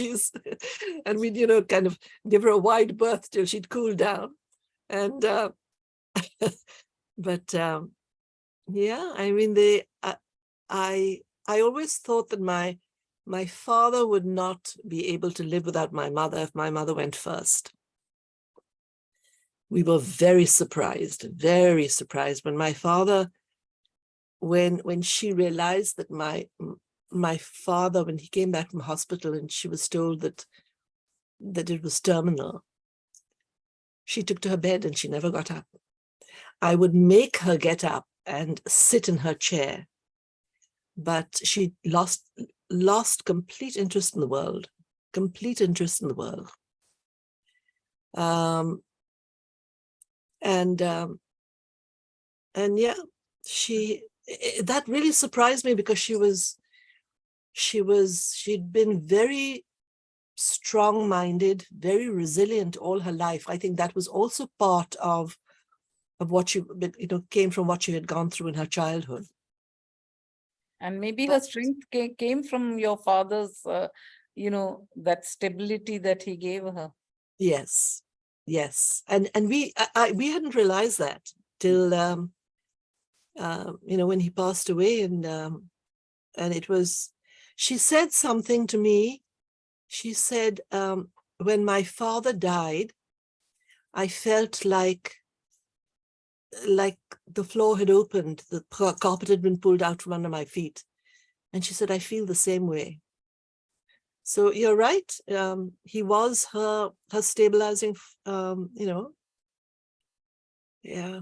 and we'd, you know, kind of give her a wide berth till she'd cool down. And but yeah, I mean, I always thought that my father would not be able to live without my mother if my mother went first. We were very surprised when my father, when she realized that my father, when he came back from hospital and she was told that it was terminal, she took to her bed and she never got up. I would make her get up and sit in her chair, but she lost complete interest in the world, and yeah, that really surprised me, because she'd been very strong-minded, very resilient all her life. I think that was also part of what she, you know, came from what she had gone through in her childhood. And maybe her strength came from your father's, you know, that stability that he gave her. Yes, and we hadn't realized that till you know, when he passed away, and it was, she said something to me. She said, when my father died, I felt like the floor had opened, the carpet had been pulled out from under my feet. And she said, I feel the same way. So you're right. He was her stabilizing, you know. Yeah.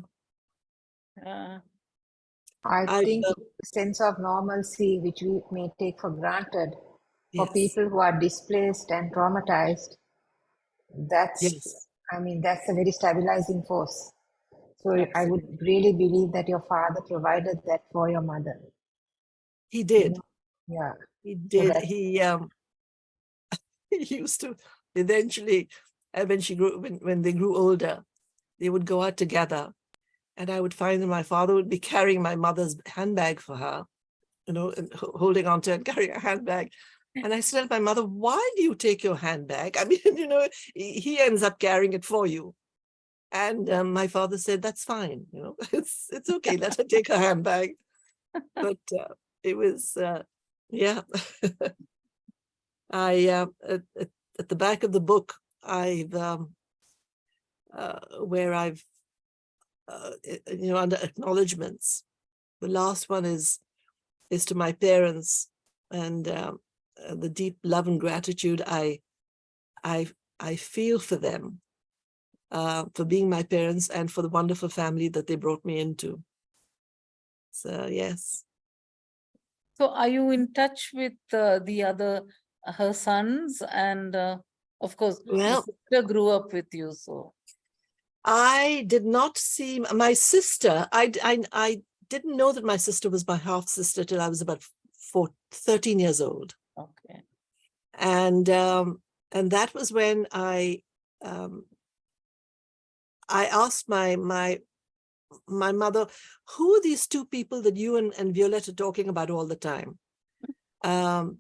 I think the sense of normalcy, which we may take for granted, for Yes. people who are displaced and traumatized, that's, Yes. I mean, that's a very stabilizing force. So I Absolutely. would really believe that your father provided that for your mother. He You did. know? Yeah. He So did. that, He he used to eventually, when they grew older, they would go out together, and I would find that my father would be carrying my mother's handbag for her, you know, and holding on to it, carrying a handbag. And I said to my mother, why do you take your handbag? I mean, you know, he ends up carrying it for you. And my father said, that's fine, you know, it's okay, let her take her handbag. But it was, yeah. At the back of the book, I've, where I've, you know, under acknowledgements, the last one is to my parents, and the deep love and gratitude I feel for them, for being my parents and for the wonderful family that they brought me into. So yes. So are you in touch with the other, her sons? And of course, the Well, sister grew up with you, so. I did not see my sister. I didn't know that my sister was my half sister till I was about 13 years old. Okay. And that was when I asked my mother, who are these two people that you and Violette are talking about all the time?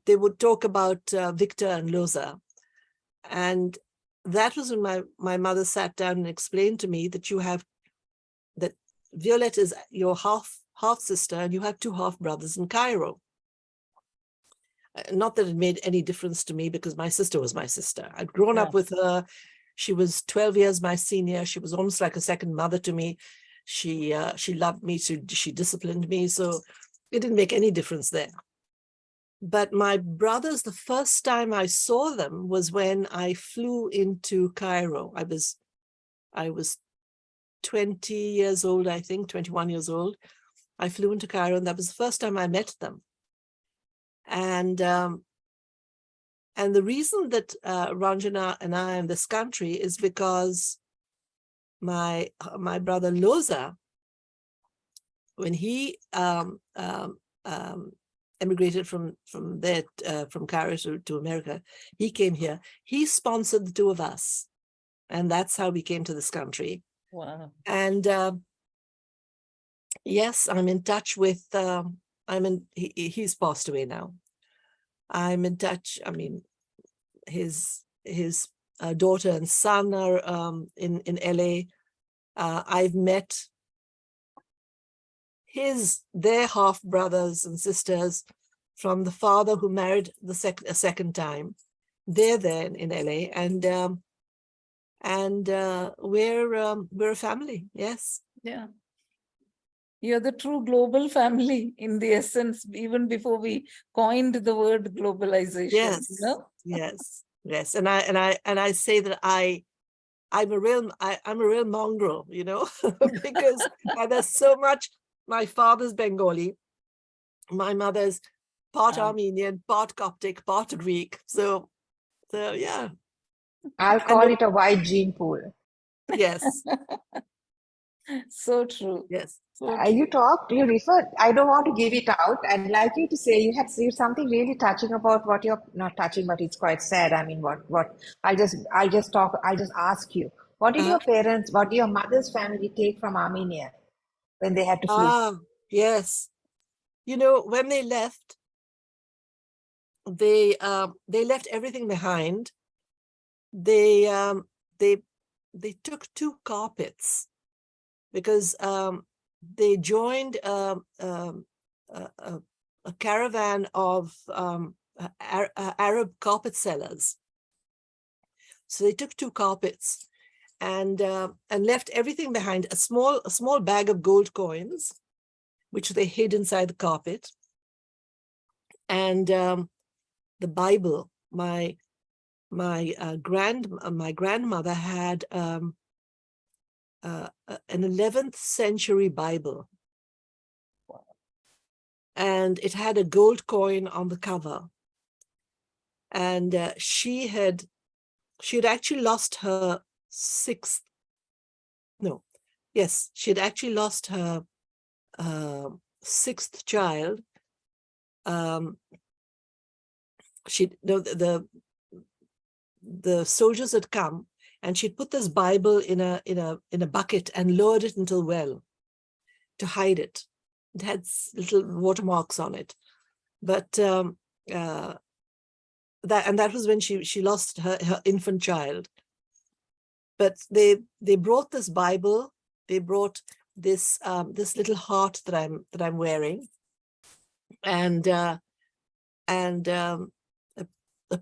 They would talk about Victor and Loza. And that was when my mother sat down and explained to me that that Violette is your half sister, and you have two half brothers in Cairo. Not that it made any difference to me, because my sister was my sister. I'd grown up with her. She was 12 years my senior. She was almost like a second mother to me. She loved me. She disciplined me. So it didn't make any difference there. But my brothers, the first time I saw them was when I flew into Cairo. I was 20 years old, I think, 21 years old. I flew into Cairo, and that was the first time I met them. And the reason that Ranjana and I are in this country is because my brother Loza, when he emigrated from there, from Cairo to America, he came here. He sponsored the two of us, and that's how we came to this country. Wow. And yes, I'm in touch with. He's passed away now. I'm in touch. I mean, his daughter and son are in LA. I've met their half brothers and sisters from the father who married a second time. They're there in LA, and we're a family. Yes. Yeah. You're the true global family in the essence, even before we coined the word globalization. Yes. You know? Yes. And I say that I'm a real mongrel, you know, because there's so much. My father's Bengali, my mother's part Armenian, part Coptic, part Greek. So yeah. I'll call it a wide gene pool. Yes. So true. Yes. So You true. you referred, I don't want to give it out. I'd like you to say you had said something really touching about what you're not touching, but it's quite sad. I mean, I'll just ask you, what did what did your mother's family take from Armenia when they had to flee? Yes. You know, when they left, they left everything behind. They took 2 carpets because they joined a caravan of Arab carpet sellers. So they took 2 carpets and left everything behind. A small bag of gold coins, which they hid inside the carpet, and the Bible. My grandmother had an 11th century Bible, and it had a gold coin on the cover. And she had actually lost her sixth child. The soldiers had come, and she'd put this Bible in a bucket and lowered it into the well to hide it. It had little watermarks on it, but that was when she lost her infant child. But they brought this Bible. They brought this little heart that I'm wearing, and a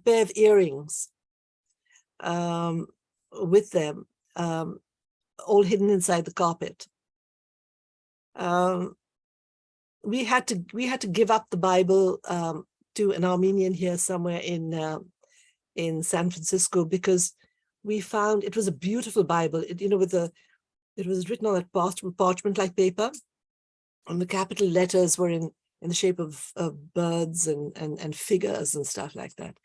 pair of earrings with them, all hidden inside the carpet. We had to give up the Bible to an Armenian here somewhere in San Francisco, because we found it was a beautiful Bible. It was written on that parchment-like paper, and the capital letters were in the shape of birds and figures and stuff like that.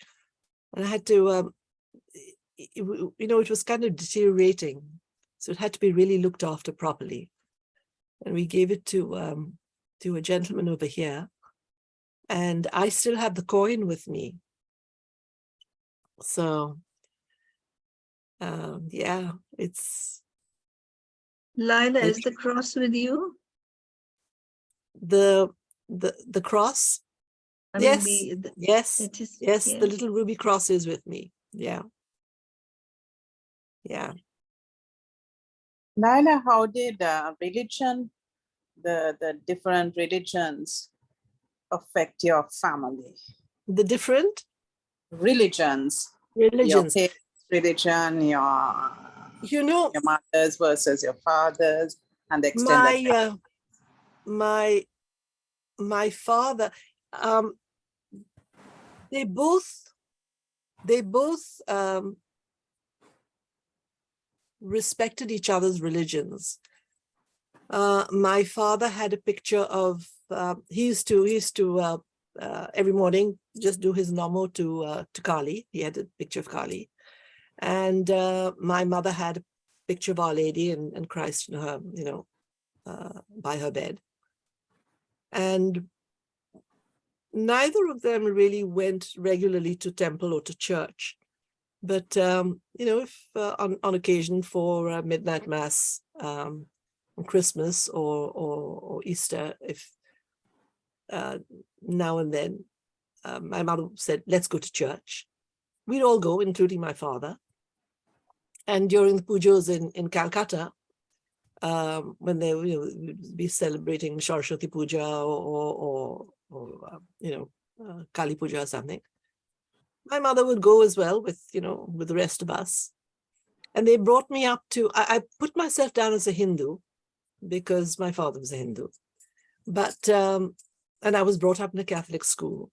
And I had to, it was kind of deteriorating, so it had to be really looked after properly. And we gave it to a gentleman over here, and I still have the coin with me. So, yeah, it's. Leila, is the cross with you? The cross? Yes, yes, the little ruby cross is with me. Yeah. Yeah. Leila, how did religion, the different religions affect your family? The different Religions. religions. Your religion, You know, your mother's versus your father's, and the extent that my my my father, um, they both respected each other's religions. My father had a picture of he used to every morning just do his namo to Kali. He had a picture of Kali, and my mother had a picture of Our Lady and Christ in her, by her bed. And neither of them really went regularly to temple or to church. But, if on occasion for midnight mass on Christmas or Easter, if now and then my mother said, let's go to church, we'd all go, including my father. And during the pujas in Calcutta, when they would be celebrating Saraswati Puja or Kali Puja or something, my mother would go as well with the rest of us. And they brought me up to, I put myself down as a Hindu because my father was a Hindu. But, and I was brought up in a Catholic school.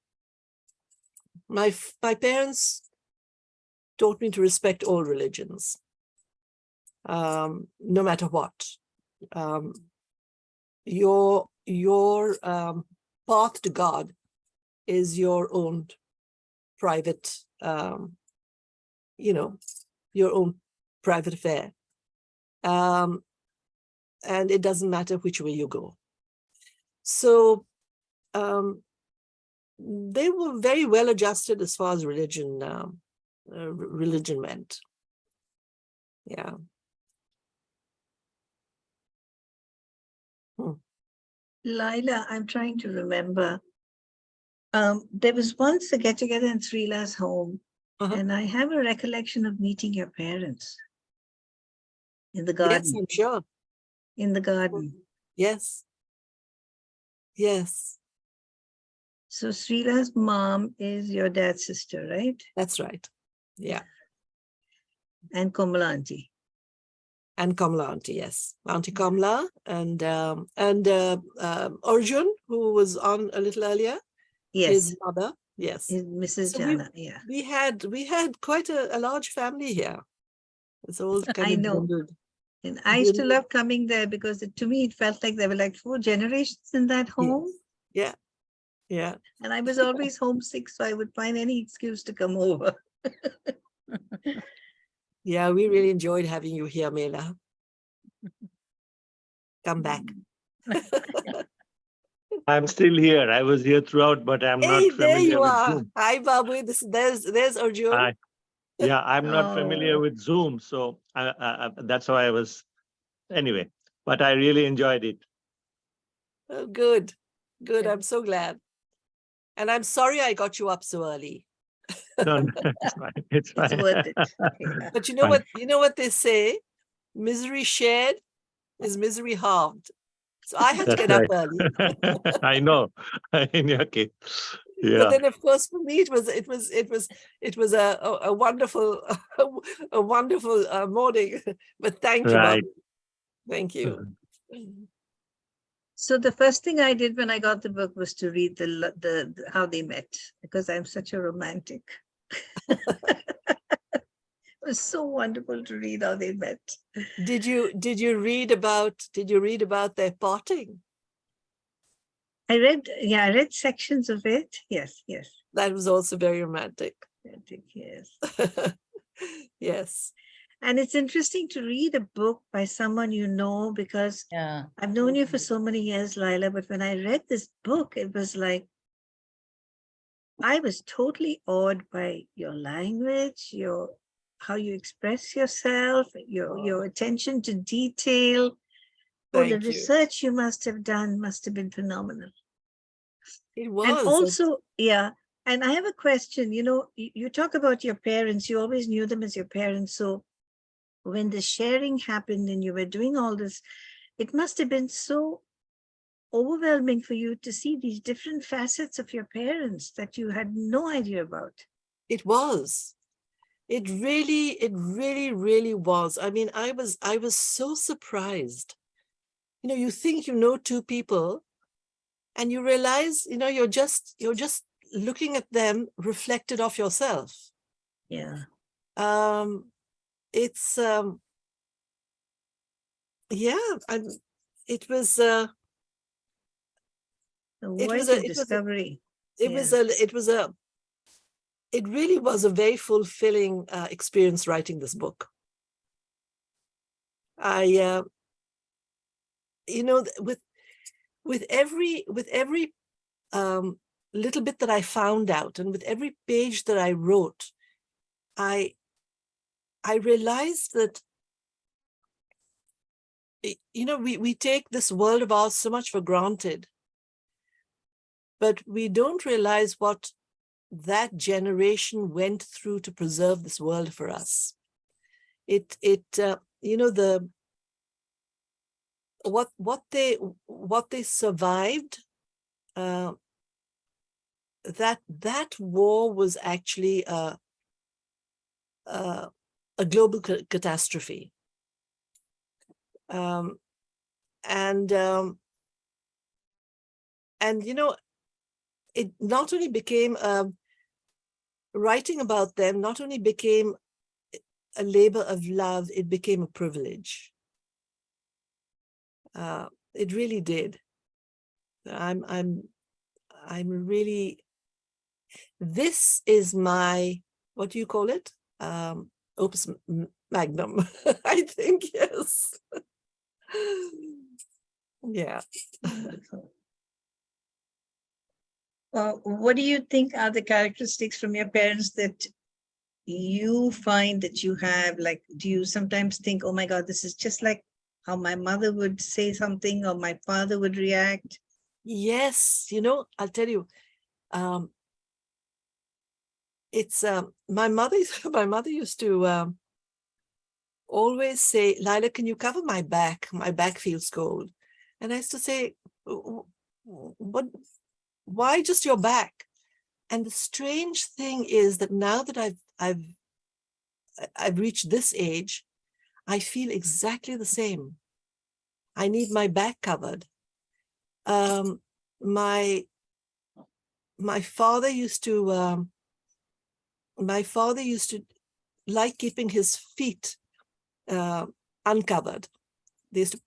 My parents taught me to respect all religions, no matter what. Your path to God is your own private, your own private affair. And it doesn't matter which way you go. So they were very well adjusted as far as religion went. Yeah. Leila, I'm trying to remember. There was once a get-together in Srila's home, and I have a recollection of meeting your parents in the garden. Yes, I'm sure. In the garden. Yes. Yes. So Srila's mom is your dad's sister, right? That's right. Yeah. And Komala auntie. And Kamala auntie, yes. Auntie Kamala and Arjun, who was on a little earlier. Yes. His mother. Yes. Mrs. Jana, yeah. We had quite a large family here. It's all kind I of know. blended. And I used to love coming there because to me, it felt like there were like 4 generations in that home. Yes. Yeah. And I was always homesick, so I would find any excuse to come over. Yeah, we really enjoyed having you here, Mela. Come back. I'm still here. I was here throughout, but I'm Hey, not there familiar you with are. Zoom. Hi, Babu. There's Arjun. Yeah, I'm not familiar Oh. with Zoom, so that's why I was. Anyway, but I really enjoyed it. Oh, good. Good. I'm so glad. And I'm sorry I got you up so early. No, it's fine. It's fine. It's worth it. Yeah. But you know what they say? Misery shared is misery halved. So I had to That's get up right. early. I know. In your case, But yeah, then, of course, for me, it was a wonderful a wonderful morning. But thank you, right. Babu. Thank you. So the first thing I did when I got the book was to read the how they met, because I'm such a romantic. It was so wonderful to read how they met. Did you read about their parting? I read sections of it. Yes. That was also very romantic. Yes. Yes. And it's interesting to read a book by someone you know, because I've known you for so many years, Leila, but when I read this book, it was like, I was totally awed by your language, how you express yourself, your attention to detail. The Thank you. research you must have done must have been phenomenal. It was. And also, yeah. And I have a question. You talk about your parents. You always knew them as your parents. So when the sharing happened and you were doing all this, it must have been so overwhelming for you to see these different facets of your parents that you had no idea about. It was. It really was. I mean, I was so surprised. You know, you think you know two people and you realize, you know, you're just looking at them reflected off yourself. Yeah. It's yeah, it was What a discovery. It really was a very fulfilling experience writing this book. I you know, with every little bit that I found out, and with every page that I wrote, I realized that, you know, we take this world of ours so much for granted, but we don't realize what that generation went through to preserve this world for us. You know, what they survived, that war was actually a global catastrophe. And you know, it not only became writing about them not only became a labor of love, it became a privilege. It really did. I'm really, this is my, what do you call it? Opus magnum, I think, yes. Yeah. What do you think are the characteristics from your parents that you find that you have? Like, do you sometimes think, oh my God, this is just like how my mother would say something or my father would react? Yes, you know, I'll tell you, it's my mother used to always say, Leila, can you cover my back? My back feels cold. And I used to say, what, why just your back? And the strange thing is that now that I've reached this age, I feel exactly the same. I need my back covered. My father used to like keeping his feet uncovered. They used to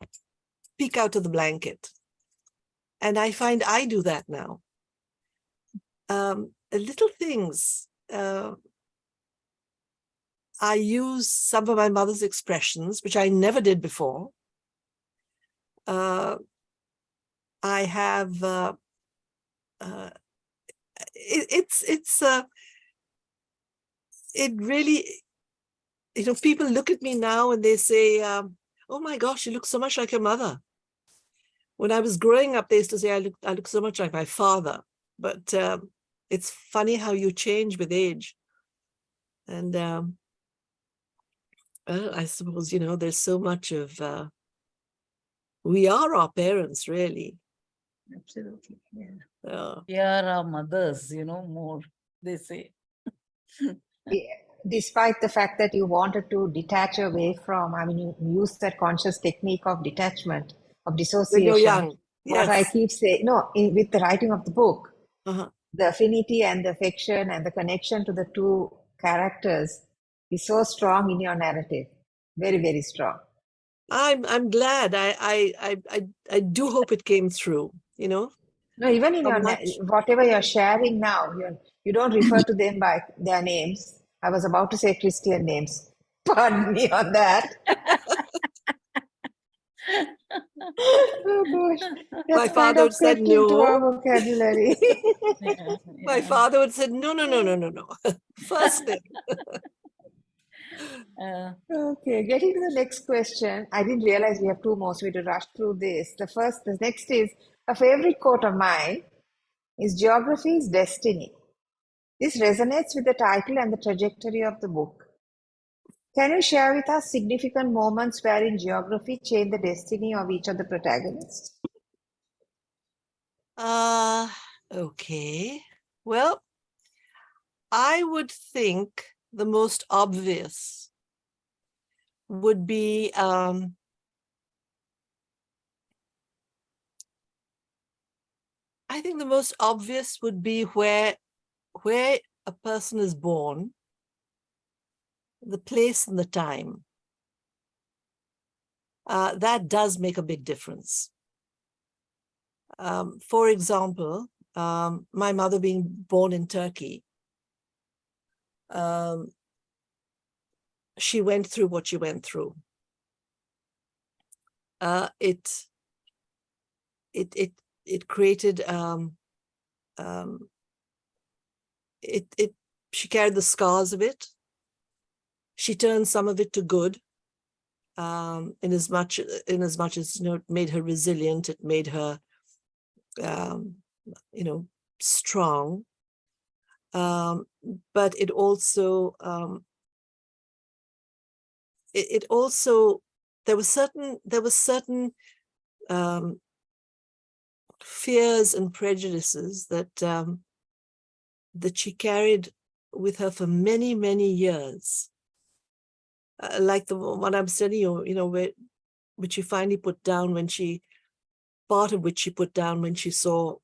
peek out of the blanket. And I find I do that now. Little things. I use some of my mother's expressions, which I never did before. I have, it really, you know, people look at me now and they say, oh my gosh, you look so much like your mother. When I was growing up, they used to say I look so much like my father. But it's funny how you change with age. And well, I suppose, you know, there's so much of, we are our parents, really. Absolutely, yeah. We are our mothers, you know, more, they say. Despite the fact that you wanted to detach away from, I mean, you use that conscious technique of detachment, of When dissociation. you're young, What I yes. keep saying, no, with the writing of the book, Uh-huh. the affinity and the affection and the connection to the two characters is so strong in your narrative. Very, very strong. I'm glad. I do hope it came through, you know. No, even in How your much? whatever you're sharing now, you don't refer to them by their names. I was about to say Christian names. Pardon me on that. Oh gosh, My that's kind father of would said crept into our no. vocabulary. Yeah, My yeah. father would say, no. First name. Okay, getting to the next question. I didn't realize we have two more, so we had to rush through this. The next is a favorite quote of mine is geography is destiny. This resonates with the title and the trajectory of the book. Can you share with us significant moments wherein geography changed the destiny of each of the protagonists? Okay. Well, I would think the most obvious would be I think the most obvious would be where a person is born, the place and the time. That does make a big difference. For example, my mother being born in Turkey, she went through what she went through. It created she carried the scars of it. She turned some of it to good, in as much as, it made her resilient. It made her strong, but it also there was certain fears and prejudices that she carried with her for many, many years. Like the one I'm telling you, which she finally put down part of which she put down when she saw,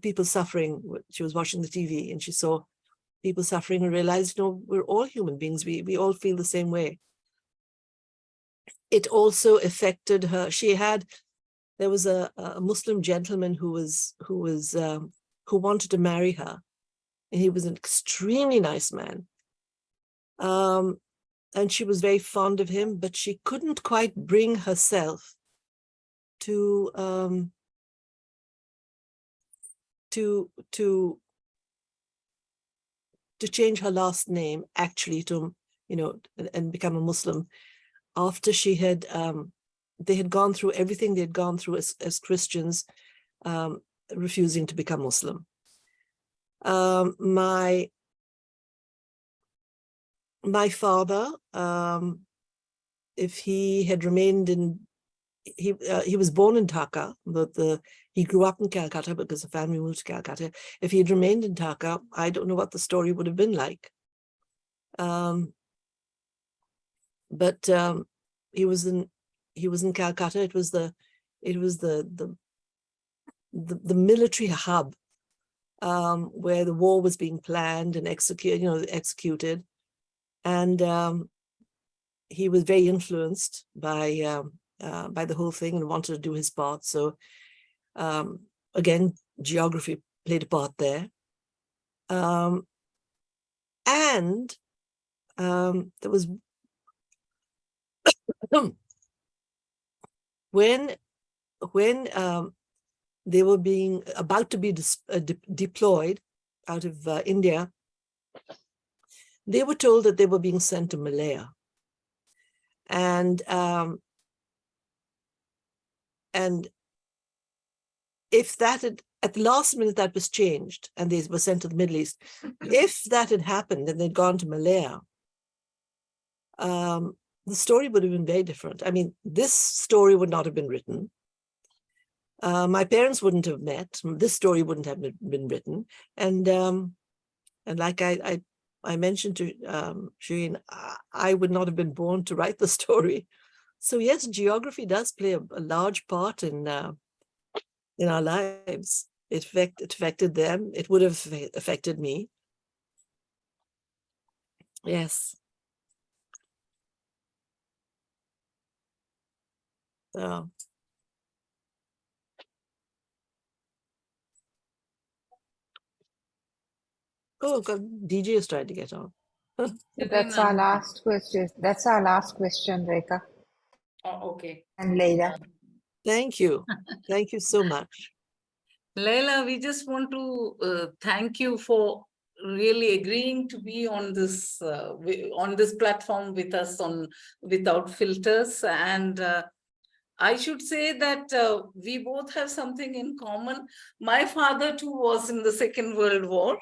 people suffering. She was watching the TV and she saw people suffering and realized, we're all human beings. We all feel the same way. It also affected her. There was a Muslim gentleman who wanted to marry her, and he was an extremely nice man. And she was very fond of him, but she couldn't quite bring herself to change her last name, actually, to and become a Muslim, after she had they had gone through everything they had gone through as Christians, refusing to become Muslim. My father, if he had remained he was born in Dhaka, but he grew up in Calcutta because the family moved to Calcutta. If he had remained in Dhaka, I don't know what the story would have been like. But he was in Calcutta. It was the military hub, where the war was being planned and executed. And he was very influenced by the whole thing and wanted to do his part. So again, geography played a part there. And there was when they were about to be deployed out of India, they were told that they were being sent to Malaya. And if that had, at the last minute, that was changed and they were sent to the Middle East, if that had happened and they'd gone to Malaya, the story would have been very different. I mean, this story would not have been written. My parents wouldn't have met. This story wouldn't have been written. And like I mentioned to Shireen, I would not have been born to write the story. So yes, geography does play a large part in our lives. It affected them. It would have affected me. Yes. Oh, God, DJ is trying to get on. That's our last question. That's our last question, Rekha. Oh, okay. And Leila. Thank you. Thank you so much. Leila, we just want to thank you for really agreeing to be on this platform with us on Without Filters. And I should say that we both have something in common. My father too was in the Second World War.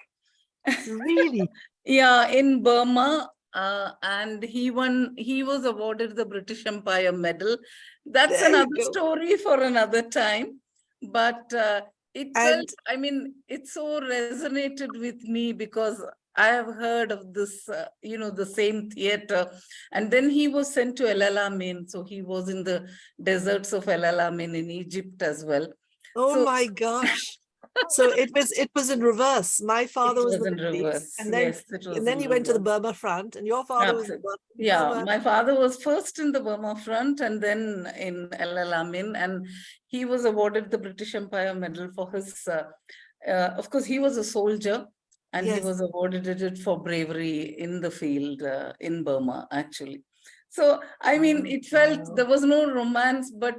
Really? Yeah, in Burma. And he was awarded the British Empire Medal. That's There you another go. story for another time. But it so resonated with me because I have heard of this, the same theater. And then he was sent to El Alamein. So he was in the deserts of El Alamein in Egypt as well. Oh So my gosh. So it was in reverse. My father it was in was the in Middle East, reverse. and Yes, it was then in he went to the reverse. Burma front, and your father was in Yeah, Burma. my father was first in the Burma front and then in El Alamein, and he was awarded the British Empire Medal for his, of course, he was a soldier, and he Yes. was awarded it for bravery in the field in Burma, actually. So, I mean, it felt there was no romance, but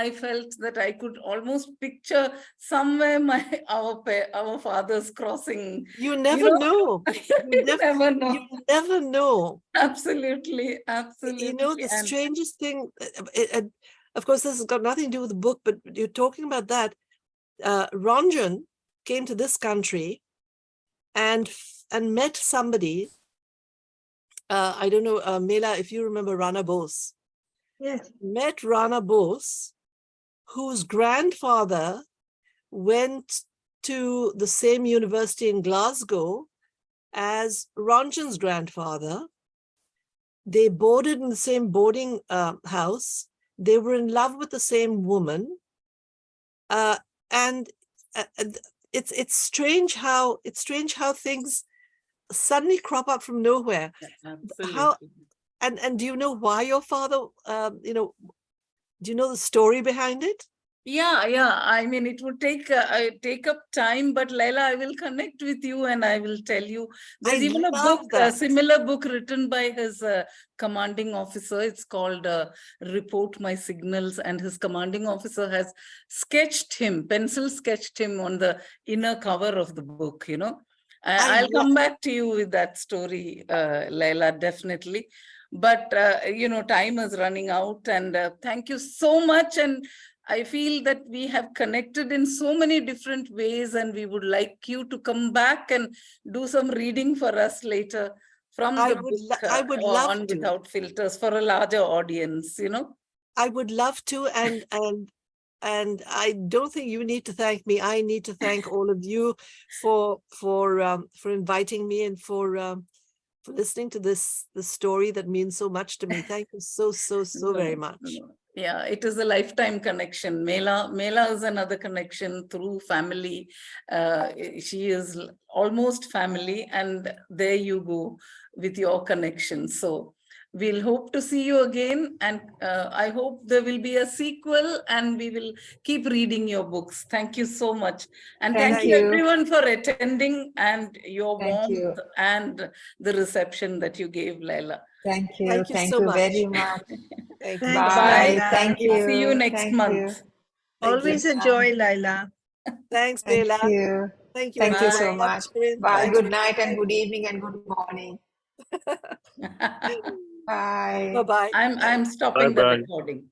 I felt that I could almost picture somewhere our fathers crossing. You never know. You never know. You never know. Absolutely, You know, absolutely. the And strangest thing, of course, this has got nothing to do with the book, but you're talking about that. Ranjan came to this country and met somebody. I don't know, Mela, if you remember Rana Bose. Yes. Met Rana Bose, whose grandfather went to the same university in Glasgow as Ranjan's grandfather. They boarded in the same boarding house. They were in love with the same woman. And it's strange how things suddenly crop up from nowhere. absolutely. And do you know why your father, do you know the story behind it? Yeah. I mean, it would take up time, but Leila, I will connect with you and I will tell you. There's I even a love book, a that. similar book written by his commanding officer. It's called Report My Signals, and his commanding officer has pencil sketched him on the inner cover of the book, I'll come back to you with that story, Leila, definitely. But, time is running out, and thank you so much. And I feel that we have connected in so many different ways, and we would like you to come back and do some reading for us later from the book I would love on to. Without Filters for a larger audience, I would love to, and I don't think you need to thank me. I need to thank all of you for inviting me and for listening to this story that means so much to me. Thank you so very much. Yeah, it is a lifetime connection. Mela is another connection through family. She is almost family, and there you go with your connection. So we'll hope to see you again, and I hope there will be a sequel, and we will keep reading your books. Thank you so much. And thank you everyone for attending, and your warmth and the reception that you gave, Leila. Thank you. Thank you Thank so you much. very much. Thank you. Thanks, Bye. Leila. Thank you. See you next Thank month. you. Always a joy, Leila. Thanks, Thank Leila. you. Thank you. Thank you so Bye. much. Sharon. Bye. Bye. Good night and good evening and good morning. Bye. Bye-bye. I'm stopping the Bye-bye. recording.